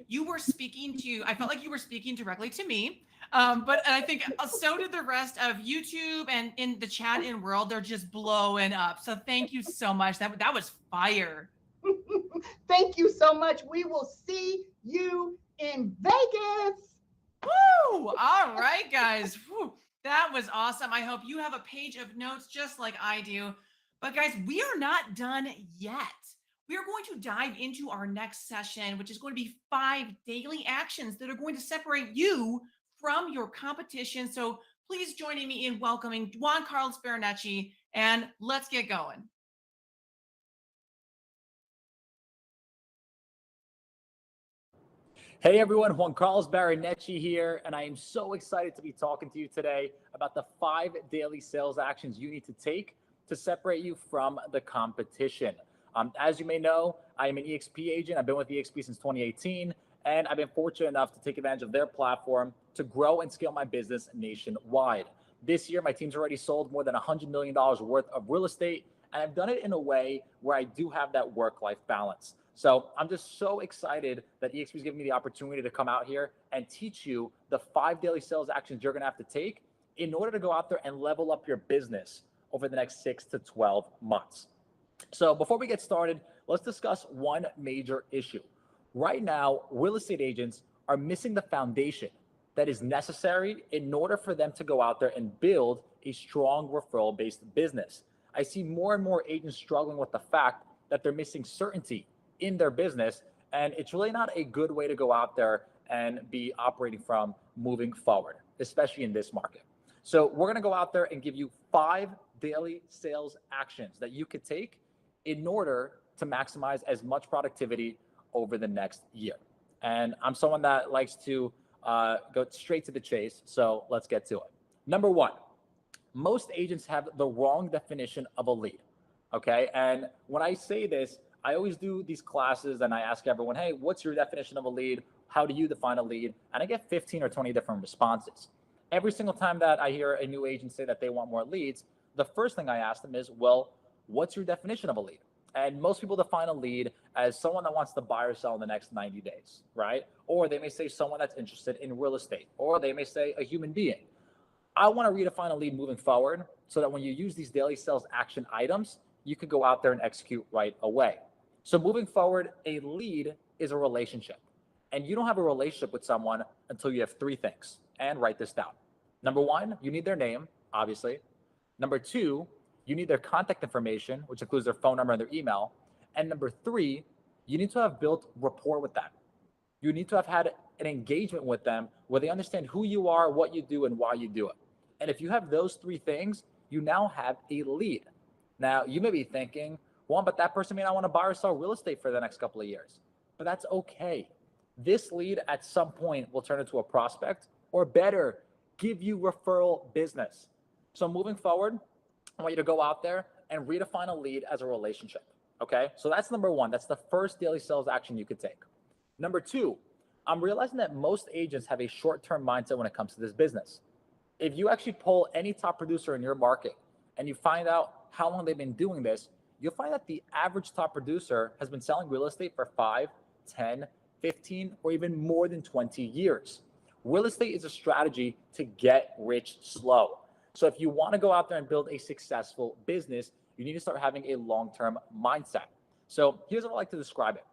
You were speaking to, I felt like you were speaking directly to me. But I think so did the rest of YouTube and in the chat in world. They're just blowing up. So thank you so much. That was fire. Thank you so much. We will see you in Vegas. Woo! All right, guys. Whew. That was awesome. I hope you have a page of notes just like I do. But, guys, we are not done yet. We are going to dive into our next session, which is going to be 5 daily actions that are going to separate you from your competition. So, please join me in welcoming Juan Carlos Baronecci, and let's get going. Hey everyone, Juan Carlos Baronecci here, and I am so excited to be talking to you today about the 5 daily sales actions you need to take to separate you from the competition. As you may know, I am an EXP agent. I've been with EXP since 2018, and I've been fortunate enough to take advantage of their platform to grow and scale my business nationwide. This year, my team's already sold more than $100 million worth of real estate, and I've done it in a way where I do have that work-life balance. So I'm just so excited that EXP is giving me the opportunity to come out here and teach you the 5 daily sales actions you're going to have to take in order to go out there and level up your business over the next 6 to 12 months. So before we get started, let's discuss one major issue. Right now, real estate agents are missing the foundation that is necessary in order for them to go out there and build a strong referral-based business. I see more and more agents struggling with the fact that they're missing certainty in their business, and it's really not a good way to go out there and be operating from moving forward, especially in this market. So we're going to go out there and give you 5 daily sales actions that you could take in order to maximize as much productivity over the next year. And I'm someone that likes to go straight to the chase, so let's get to it. Number one, most agents have the wrong definition of a lead. Okay, and when I say this, I always do these classes and I ask everyone, hey, what's your definition of a lead? How do you define a lead? And I get 15 or 20 different responses. Every single time that I hear a new agent say that they want more leads, the first thing I ask them is, well, what's your definition of a lead? And most people define a lead as someone that wants to buy or sell in the next 90 days, right? Or they may say someone that's interested in real estate, or they may say a human being. I want to redefine a lead moving forward so that when you use these daily sales action items, you could go out there and execute right away. So moving forward, a lead is a relationship. And you don't have a relationship with someone until you have 3 things. And write this down. Number one, you need their name, obviously. Number two, you need their contact information, which includes their phone number and their email. And number three, you need to have built rapport with them. You need to have had an engagement with them where they understand who you are, what you do, and why you do it. And if you have those 3 things, you now have a lead. Now, you may be thinking, well, but that person may not want to buy or sell real estate for the next couple of years. But that's okay. This lead at some point will turn into a prospect, or better, give you referral business. So moving forward, I want you to go out there and redefine a lead as a relationship. Okay, so that's number one. That's the first daily sales action you could take. Number two, I'm realizing that most agents have a short-term mindset when it comes to this business. If you actually poll any top producer in your market and you find out how long they've been doing this, you'll find that the average top producer has been selling real estate for 5, 10, 15, or even more than 20 years. Real estate is a strategy to get rich slow. So if you want to go out there and build a successful business, you need to start having a long-term mindset. So here's how I like to describe it.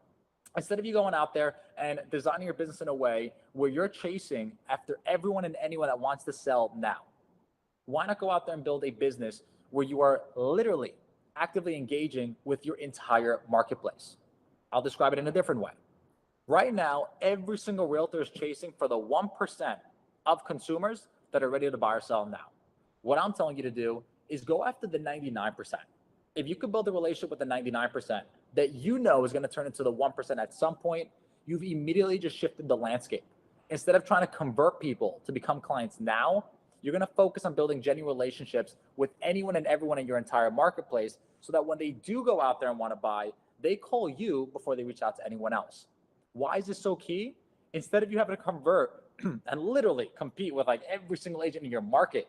Instead of you going out there and designing your business in a way where you're chasing after everyone and anyone that wants to sell now, why not go out there and build a business where you are literally actively engaging with your entire marketplace? I'll describe it in a different way. Right now, every single realtor is chasing for the 1% of consumers that are ready to buy or sell now. What I'm telling you to do is go after the 99%. If you could build a relationship with the 99% that you know is going to turn into the 1% at some point, you've immediately just shifted the landscape. Instead of trying to convert people to become clients now, you're going to focus on building genuine relationships with anyone and everyone in your entire marketplace so that when they do go out there and want to buy, they call you before they reach out to anyone else. Why is this so key? Instead of you having to convert and literally compete with like every single agent in your market,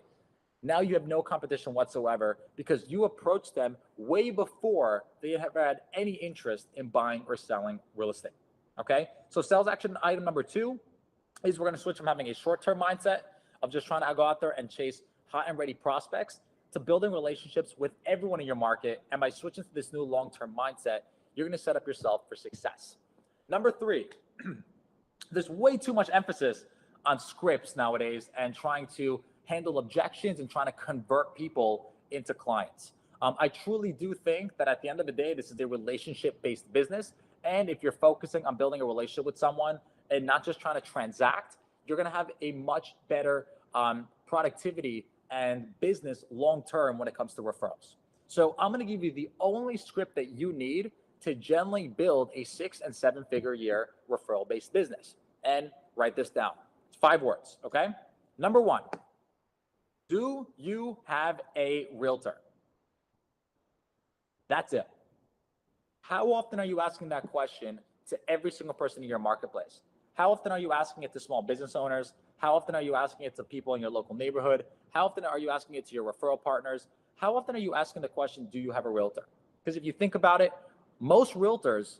now you have no competition whatsoever because you approached them way before they have had any interest in buying or selling real estate. Okay, so sales action item number two is we're going to switch from having a short-term mindset of just trying to go out there and chase hot and ready prospects to building relationships with everyone in your market. And by switching to this new long-term mindset, you're going to set up yourself for success. Number three, there's way too much emphasis on scripts nowadays and trying to handle objections and trying to convert people into clients. I truly do think that at the end of the day, this is a relationship-based business. And if you're focusing on building a relationship with someone and not just trying to transact, you're going to have a much better productivity and business long-term when it comes to referrals. So I'm going to give you the only script that you need to generally build a 6 and 7 figure year referral-based business. And write this down. It's 5 words, okay? Number 1, do you have a realtor? That's it. How often are you asking that question to every single person in your marketplace? How often are you asking it to small business owners? How often are you asking it to people in your local neighborhood? How often are you asking it to your referral partners? How often are you asking the question, do you have a realtor? Because if you think about it, most realtors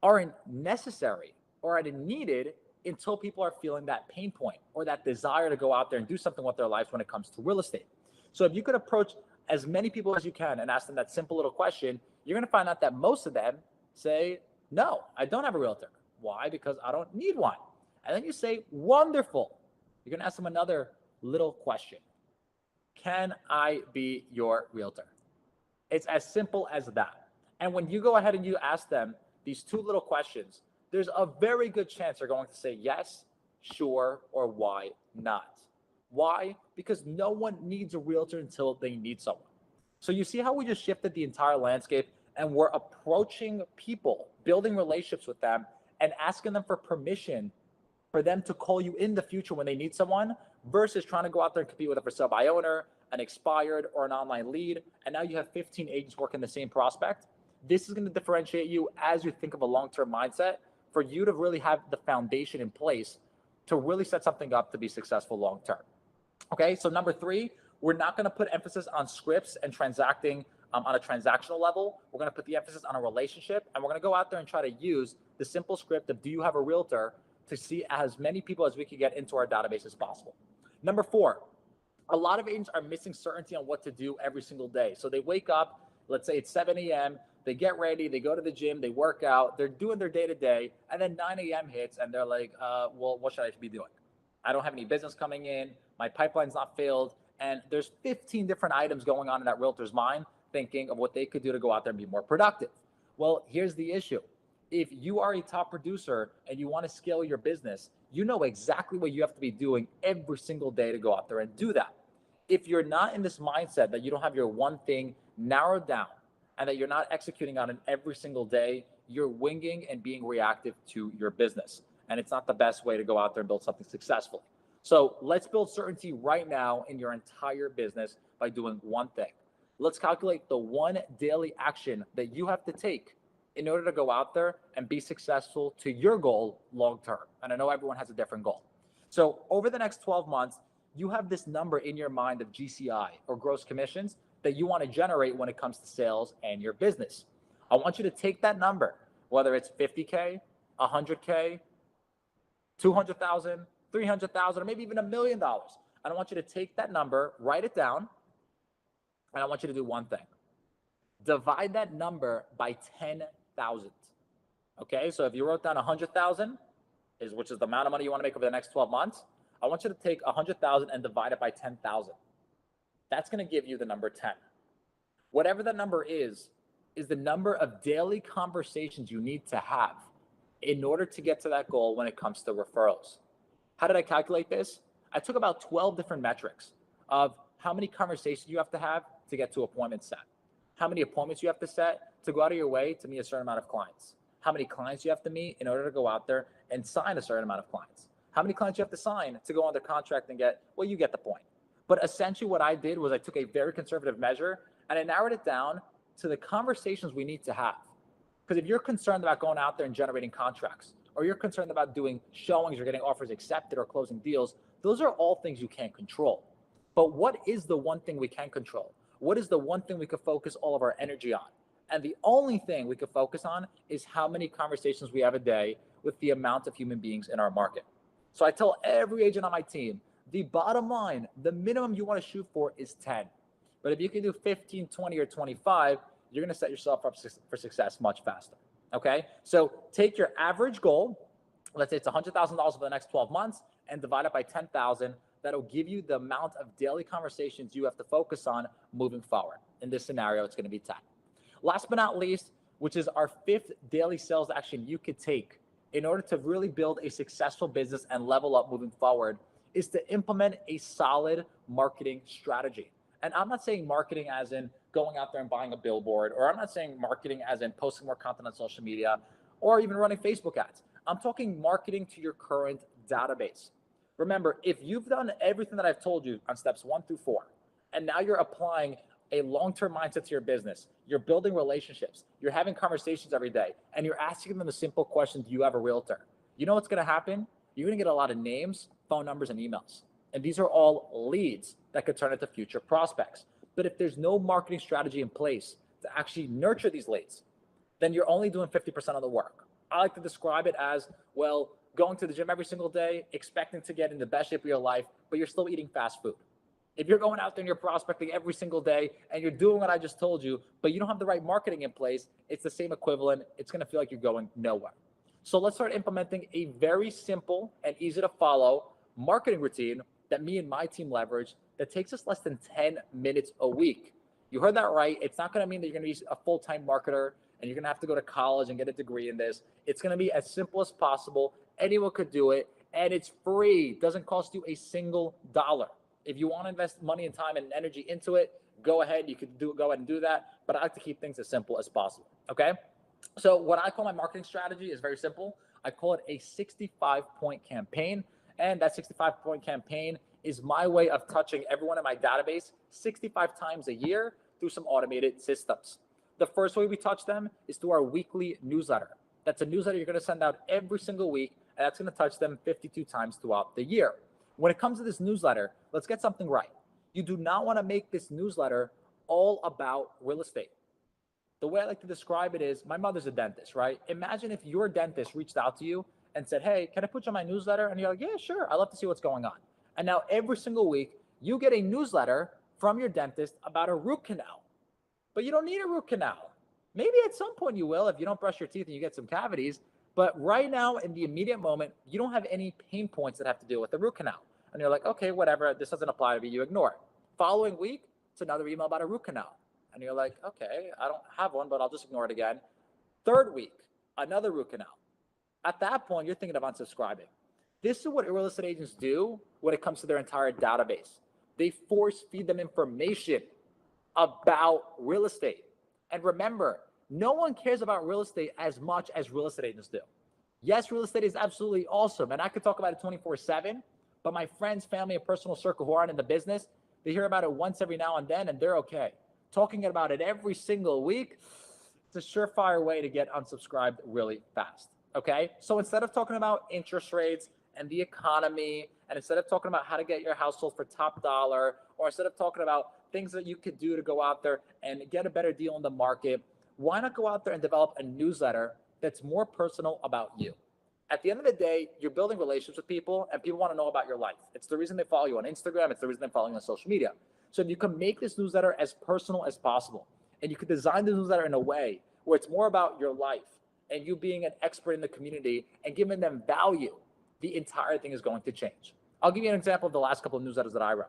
aren't necessary or aren't needed until people are feeling that pain point or that desire to go out there and do something with their lives when it comes to real estate. So if you could approach as many people as you can and ask them that simple little question, you're going to find out that most of them say, no, I don't have a realtor. Why? Because I don't need one. And then you say, wonderful. You're going to ask them another little question. Can I be your realtor? It's as simple as that. And when you go ahead and you ask them these 2 little questions, there's a very good chance they're going to say yes, sure, or why not. Why? Because no one needs a realtor until they need someone. So you see how we just shifted the entire landscape and we're approaching people, building relationships with them and asking them for permission for them to call you in the future when they need someone versus trying to go out there and compete with a for sale by owner, an expired or an online lead. And now you have 15 agents working the same prospect. This is going to differentiate you as you think of a long-term mindset for you to really have the foundation in place to really set something up to be successful long-term. Okay, so number 3, we're not going to put emphasis on scripts and transacting on a transactional level. We're going to put the emphasis on a relationship, and we're going to go out there and try to use the simple script of do you have a realtor to see as many people as we can get into our database as possible. Number 4, a lot of agents are missing certainty on what to do every single day. So they wake up, let's say it's 7 a.m., they get ready, they go to the gym, they work out, they're doing their day-to-day, and then 9 a.m. hits, and they're like, well, what should I be doing? I don't have any business coming in, my pipeline's not filled, and there's 15 different items going on in that realtor's mind thinking of what they could do to go out there and be more productive. Well, here's the issue. If you are a top producer and you want to scale your business, you know exactly what you have to be doing every single day to go out there and do that. If you're not in this mindset that you don't have your one thing narrowed down and that you're not executing on it every single day, you're winging and being reactive to your business. And it's not the best way to go out there and build something successfully. So let's build certainty right now in your entire business by doing one thing. Let's calculate the one daily action that you have to take in order to go out there and be successful to your goal long-term. And I know everyone has a different goal. So over the next 12 months, you have this number in your mind of GCI or gross commissions that you want to generate when it comes to sales and your business. I want you to take that number, whether it's 50K, 100K, 200,000, 300,000, or maybe even $1 million. And I want you to take that number, write it down, and I want you to do one thing. Divide that number by 10,000. Okay, so if you wrote down 100,000, which is the amount of money you want to make over the next 12 months, I want you to take 100,000 and divide it by 10,000. That's going to give you the number 10. Whatever that number is the number of daily conversations you need to have in order to get to that goal when it comes to referrals. How did I calculate this? I took about 12 different metrics of how many conversations you have to get to appointment set, how many appointments you have to set to go out of your way to meet a certain amount of clients, how many clients you have to meet in order to go out there and sign a certain amount of clients, how many clients you have to sign to go under contract and get, well, you get the point. But essentially what I did was I took a very conservative measure and I narrowed it down to the conversations we need to have. Because if you're concerned about going out there and generating contracts, or you're concerned about doing showings or getting offers accepted or closing deals, those are all things you can't control. But what is the one thing we can control? What is the one thing we could focus all of our energy on? And the only thing we could focus on is how many conversations we have a day with the amount of human beings in our market. So I tell every agent on my team, the bottom line, the minimum you want to shoot for is 10. But if you can do 15, 20, or 25, you're going to set yourself up for success much faster. Okay? So take your average goal let's say it's $100,000 for the next 12 months and divide it by 10,000. That'll give you the amount of daily conversations you have to focus on moving forward. In this scenario, it's going to be 10. Last but not least, which is our 5th daily sales action you could take in order to really build a successful business and level up moving forward, is to implement a solid marketing strategy. And I'm not saying marketing as in going out there and buying a billboard, or I'm not saying marketing as in posting more content on social media, or even running Facebook ads. I'm talking marketing to your current database. Remember, if you've done everything that I've told you on steps 1 through 4, and now you're applying a long-term mindset to your business, you're building relationships, you're having conversations every day, and you're asking them the simple question, do you have a realtor? You know what's going to happen? You're going to get a lot of names, phone numbers, and emails. And these are all leads that could turn into future prospects. But if there's no marketing strategy in place to actually nurture these leads, then you're only doing 50% of the work. I like to describe it as, well, going to the gym every single day, expecting to get in the best shape of your life, but you're still eating fast food. If you're going out there and you're prospecting every single day and you're doing what I just told you, but you don't have the right marketing in place, it's the same equivalent. It's going to feel like you're going nowhere. So let's start implementing a very simple and easy to follow marketing routine that me and my team leverage that takes us less than 10 minutes a week. You heard that right. It's not going to mean that you're going to be a full-time marketer and you're going to have to go to college and get a degree in this. It's going to be as simple as possible. Anyone could do it, and it's free. It doesn't cost you a single dollar. If you want to invest money and time and energy into it, go ahead. You could go ahead and do that. But I like to keep things as simple as possible. Okay. So what I call my marketing strategy is very simple. I call it a 65-point campaign. And that 65-point campaign is my way of touching everyone in my database 65 times a year through some automated systems. The first way we touch them is through our weekly newsletter. That's a newsletter you're going to send out every single week, and that's going to touch them 52 times throughout the year. When it comes to this newsletter, let's get something right. You do not want to make this newsletter all about real estate. The way I like to describe it is, my mother's a dentist, right? Imagine if your dentist reached out to you and said, hey, can I put you on my newsletter? And you're like, yeah, sure. I'd love to see what's going on. And now every single week, you get a newsletter from your dentist about a root canal. But you don't need a root canal. Maybe at some point you will if you don't brush your teeth and you get some cavities. But right now, in the immediate moment, you don't have any pain points that have to deal with the root canal. And you're like, okay, whatever, this doesn't apply to me, you ignore it. Following week, it's another email about a root canal. And you're like, okay, I don't have one, but I'll just ignore it again. Third week, another root canal. At that point, you're thinking of unsubscribing. This is what real estate agents do when it comes to their entire database. They force feed them information about real estate. And remember, no one cares about real estate as much as real estate agents do. Yes, real estate is absolutely awesome, and I could talk about it 24/7, but my friends, family, and personal circle who aren't in the business, they hear about it once every now and then, and they're okay. Talking about it every single week, it's a surefire way to get unsubscribed really fast, okay? So instead of talking about interest rates and the economy, and instead of talking about how to get your house sold for top dollar, or instead of talking about things that you could do to go out there and get a better deal in the market, why not go out there and develop a newsletter that's more personal about you? At the end of the day, you're building relationships with people, and people want to know about your life. It's the reason they follow you on Instagram. It's the reason they follow you on social media. So if you can make this newsletter as personal as possible, and you could design the newsletter in a way where it's more about your life and you being an expert in the community and giving them value, the entire thing is going to change. I'll give you an example of the last couple of newsletters that I run.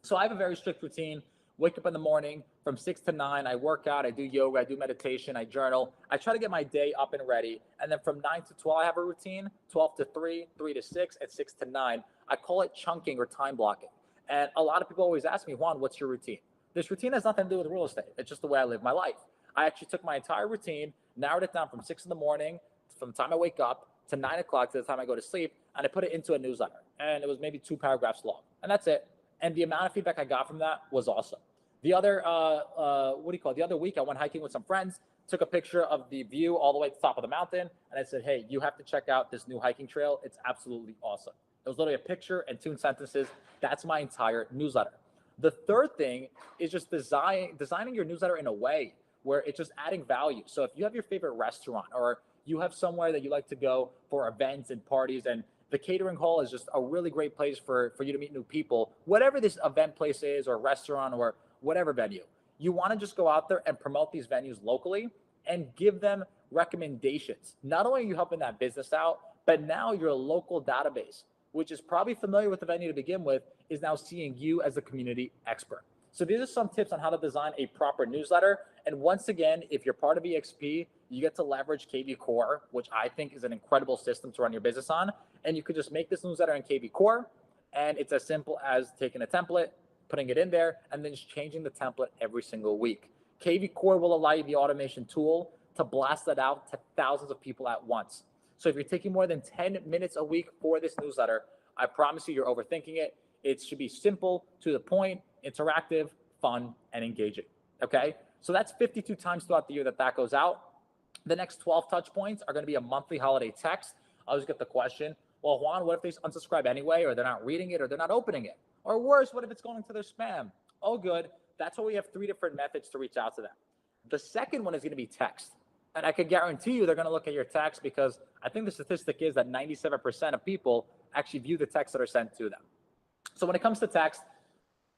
So I have a very strict routine. Wake up in the morning from 6 to 9. I work out, I do yoga, I do meditation, I journal. I try to get my day up and ready. And then from 9 to 12, I have a routine, 12 to 3, 3 to 6, and 6 to 9. I call it chunking or time blocking. And a lot of people always ask me, Juan, what's your routine? This routine has nothing to do with real estate. It's just the way I live my life. I actually took my entire routine, narrowed it down from 6 in the morning, from the time I wake up to 9 o'clock to the time I go to sleep, and I put it into a newsletter. And it was maybe 2 paragraphs long. And that's it. And the amount of feedback I got from that was awesome. The other, the other week I went hiking with some friends, took a picture of the view all the way to the top of the mountain. And I said, hey, you have to check out this new hiking trail. It's absolutely awesome. It was literally a picture and 2 sentences. That's my entire newsletter. The third thing is just designing your newsletter in a way where it's just adding value. So if you have your favorite restaurant, or you have somewhere that you like to go for events and parties, and the catering hall is just a really great place for you to meet new people, whatever this event place is, or restaurant, or whatever venue, you want to just go out there and promote these venues locally and give them recommendations. Not only are you helping that business out, But now your local database, which is probably familiar with the venue to begin with, is now seeing you as a community expert. So these are some tips on how to design a proper newsletter. And once again, if you're part of EXP, you get to leverage KV Core, which I think is an incredible system to run your business on. And you could just make this newsletter in KV Core. And it's as simple as taking a template, putting it in there, and then just changing the template every single week. KV Core will allow you the automation tool to blast that out to thousands of people at once. So if you're taking more than 10 minutes a week for this newsletter, I promise you you're overthinking it. It should be simple, to the point, interactive, fun, and engaging. Okay? So that's 52 times throughout the year that goes out. The next 12 touch points are going to be a monthly holiday text. I always get the question, well, Juan, what if they unsubscribe anyway, or they're not reading it, or they're not opening it? Or worse, what if it's going to their spam? Oh, good. That's why we have 3 different methods to reach out to them. The second one is going to be text. And I can guarantee you they're going to look at your text, because I think the statistic is that 97% of people actually view the texts that are sent to them. So when it comes to text,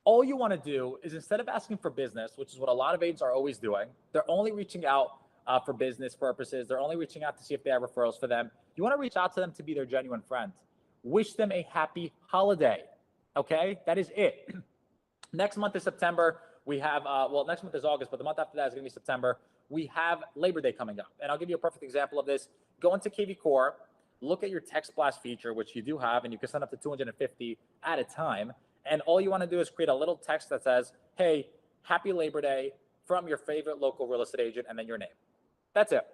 all you want to do is, instead of asking for business, which is what a lot of agents are always doing, they're only reaching out for business purposes. They're only reaching out to see if they have referrals for them. You want to reach out to them to be their genuine friend. Wish them a happy holiday. Okay? That is it. Next month is September. We have, next month is August, but the month after that is going to be September. We have Labor Day coming up. And I'll give you a perfect example of this. Go into KV Core, look at your text blast feature, which you do have, and you can send up to 250 at a time. And all you want to do is create a little text that says, hey, happy Labor Day from your favorite local real estate agent, and then your name. That's it.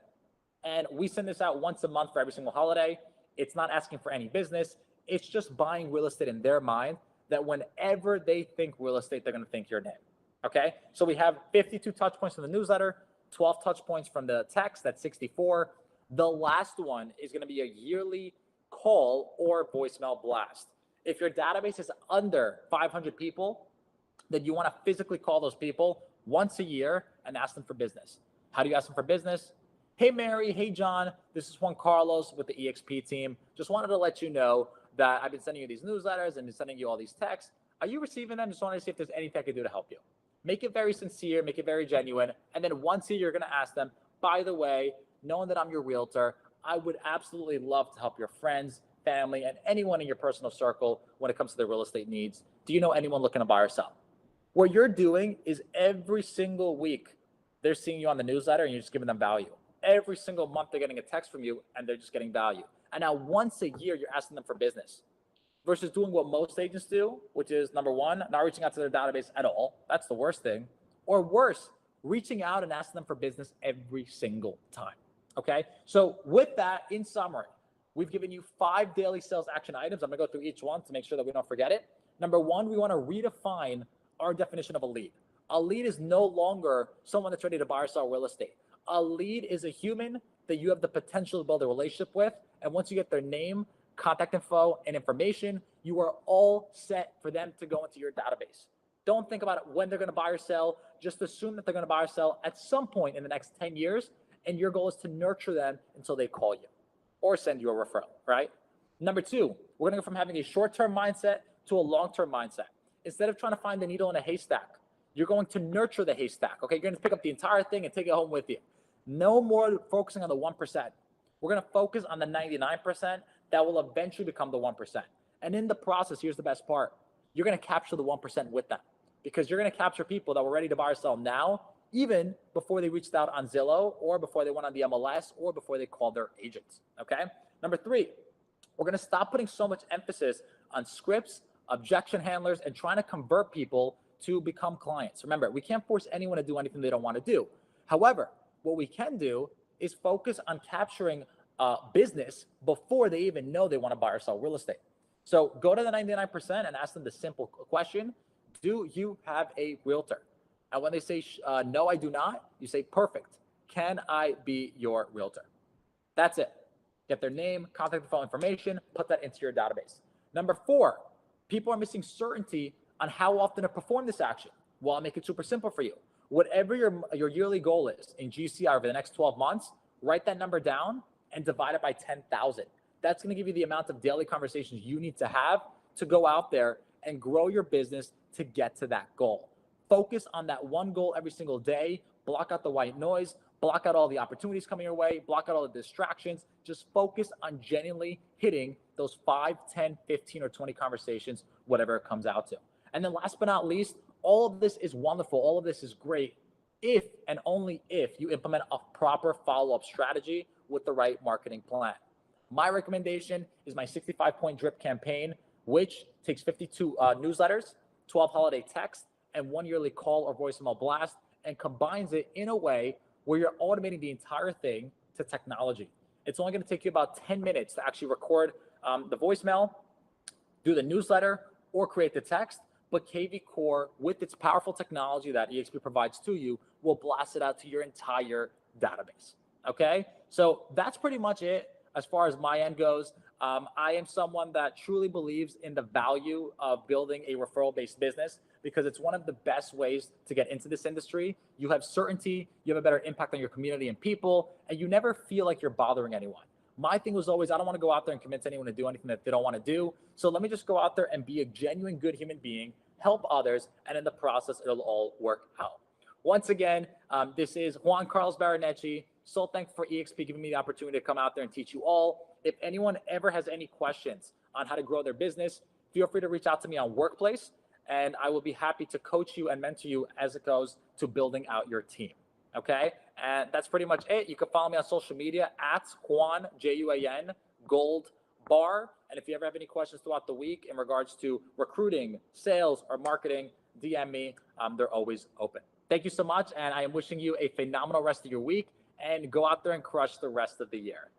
And we send this out once a month for every single holiday. It's not asking for any business. It's just buying real estate in their mind, that whenever they think real estate, they're going to think your name. Okay? So we have 52 touch points in the newsletter, 12 touch points from the text, that's 64. The last one is going to be a yearly call or voicemail blast. If your database is under 500 people, then you want to physically call those people once a year and ask them for business. How do you ask them for business? Hey, Mary. Hey, John. This is Juan Carlos with the EXP team. Just wanted to let you know that I've been sending you these newsletters and been sending you all these texts. Are you receiving them? Just wanted to see if there's anything I could do to help you. Make it very sincere, make it very genuine. And then once a year, you're going to ask them, by the way, knowing that I'm your realtor, I would absolutely love to help your friends, family, and anyone in your personal circle when it comes to their real estate needs. Do you know anyone looking to buy or sell? What you're doing is every single week, they're seeing you on the newsletter and you're just giving them value. Every single month, they're getting a text from you and they're just getting value. And now once a year, you're asking them for business, versus doing what most agents do, which is, number one, not reaching out to their database at all. That's the worst thing. Or worse, reaching out and asking them for business every single time. Okay? So with that, in summary, we've given you 5 daily sales action items. I'm going to go through each one to make sure that we don't forget it. Number one, we want to redefine our definition of a lead. A lead is no longer someone that's ready to buy or sell real estate. A lead is a human that you have the potential to build a relationship with. And once you get their name, contact info, and information, you are all set for them to go into your database. Don't think about it when they're going to buy or sell. Just assume that they're going to buy or sell at some point in the next 10 years. And your goal is to nurture them until they call you or send you a referral, right? Number two, we're going to go from having a short-term mindset to a long-term mindset. Instead of trying to find the needle in a haystack, you're going to nurture the haystack, okay? You're going to pick up the entire thing and take it home with you. No more focusing on the 1%. We're going to focus on the 99% that will eventually become the 1%. And in the process, here's the best part. You're going to capture the 1% with them, because you're going to capture people that were ready to buy or sell now, even before they reached out on Zillow or before they went on the MLS or before they called their agents, okay? Number three, we're going to stop putting so much emphasis on scripts, objection handlers, and trying to convert people to become clients. Remember, we can't force anyone to do anything they don't want to do. However, what we can do is focus on capturing business before they even know they want to buy or sell real estate. So go to the 99% and ask them the simple question: do you have a realtor? And when they say, no, I do not, you say, perfect. Can I be your realtor? That's it. Get their name, contact info information, put that into your database. Number four, people are missing certainty on how often to perform this action. Well, I'll make it super simple for you. Whatever your yearly goal is in GCI over the next 12 months, write that number down and divide it by 10,000. That's going to give you the amount of daily conversations you need to have to go out there and grow your business to get to that goal. Focus on that one goal every single day. Block out the white noise. block out all the opportunities coming your way, block out all the distractions, just focus on genuinely hitting those 5, 10, 15, or 20 conversations, whatever it comes out to. And then last but not least, all of this is wonderful. All of this is great if and only if you implement a proper follow-up strategy with the right marketing plan. My recommendation is my 65-point drip campaign, which takes 52 newsletters, 12 holiday texts, and 1 yearly call or voicemail blast, and combines it in a way where you're automating the entire thing to technology. It's only going to take you about 10 minutes to actually record the voicemail, do the newsletter, or create the text. But KV Core, with its powerful technology that EXP provides to you, will blast it out to your entire database. Okay, so that's pretty much it as far as my end goes. I am someone that truly believes in the value of building a referral-based business because it's one of the best ways to get into this industry. You have certainty, you have a better impact on your community and people, and you never feel like you're bothering anyone. My thing was always, I don't want to go out there and convince anyone to do anything that they don't want to do. So let me just go out there and be a genuine good human being, help others, and in the process, it'll all work out. Once again, this is Juan Carlos Baronecci. So thankful for EXP giving me the opportunity to come out there and teach you all. If anyone ever has any questions on how to grow their business, feel free to reach out to me on Workplace, and I will be happy to coach you and mentor you as it goes to building out your team. Okay, and that's pretty much it. You can follow me on social media at Juan, Juan, Gold Bar. And if you ever have any questions throughout the week in regards to recruiting, sales, or marketing, DM me. They're always open. Thank you so much, and I am wishing you a phenomenal rest of your week, and go out there and crush the rest of the year.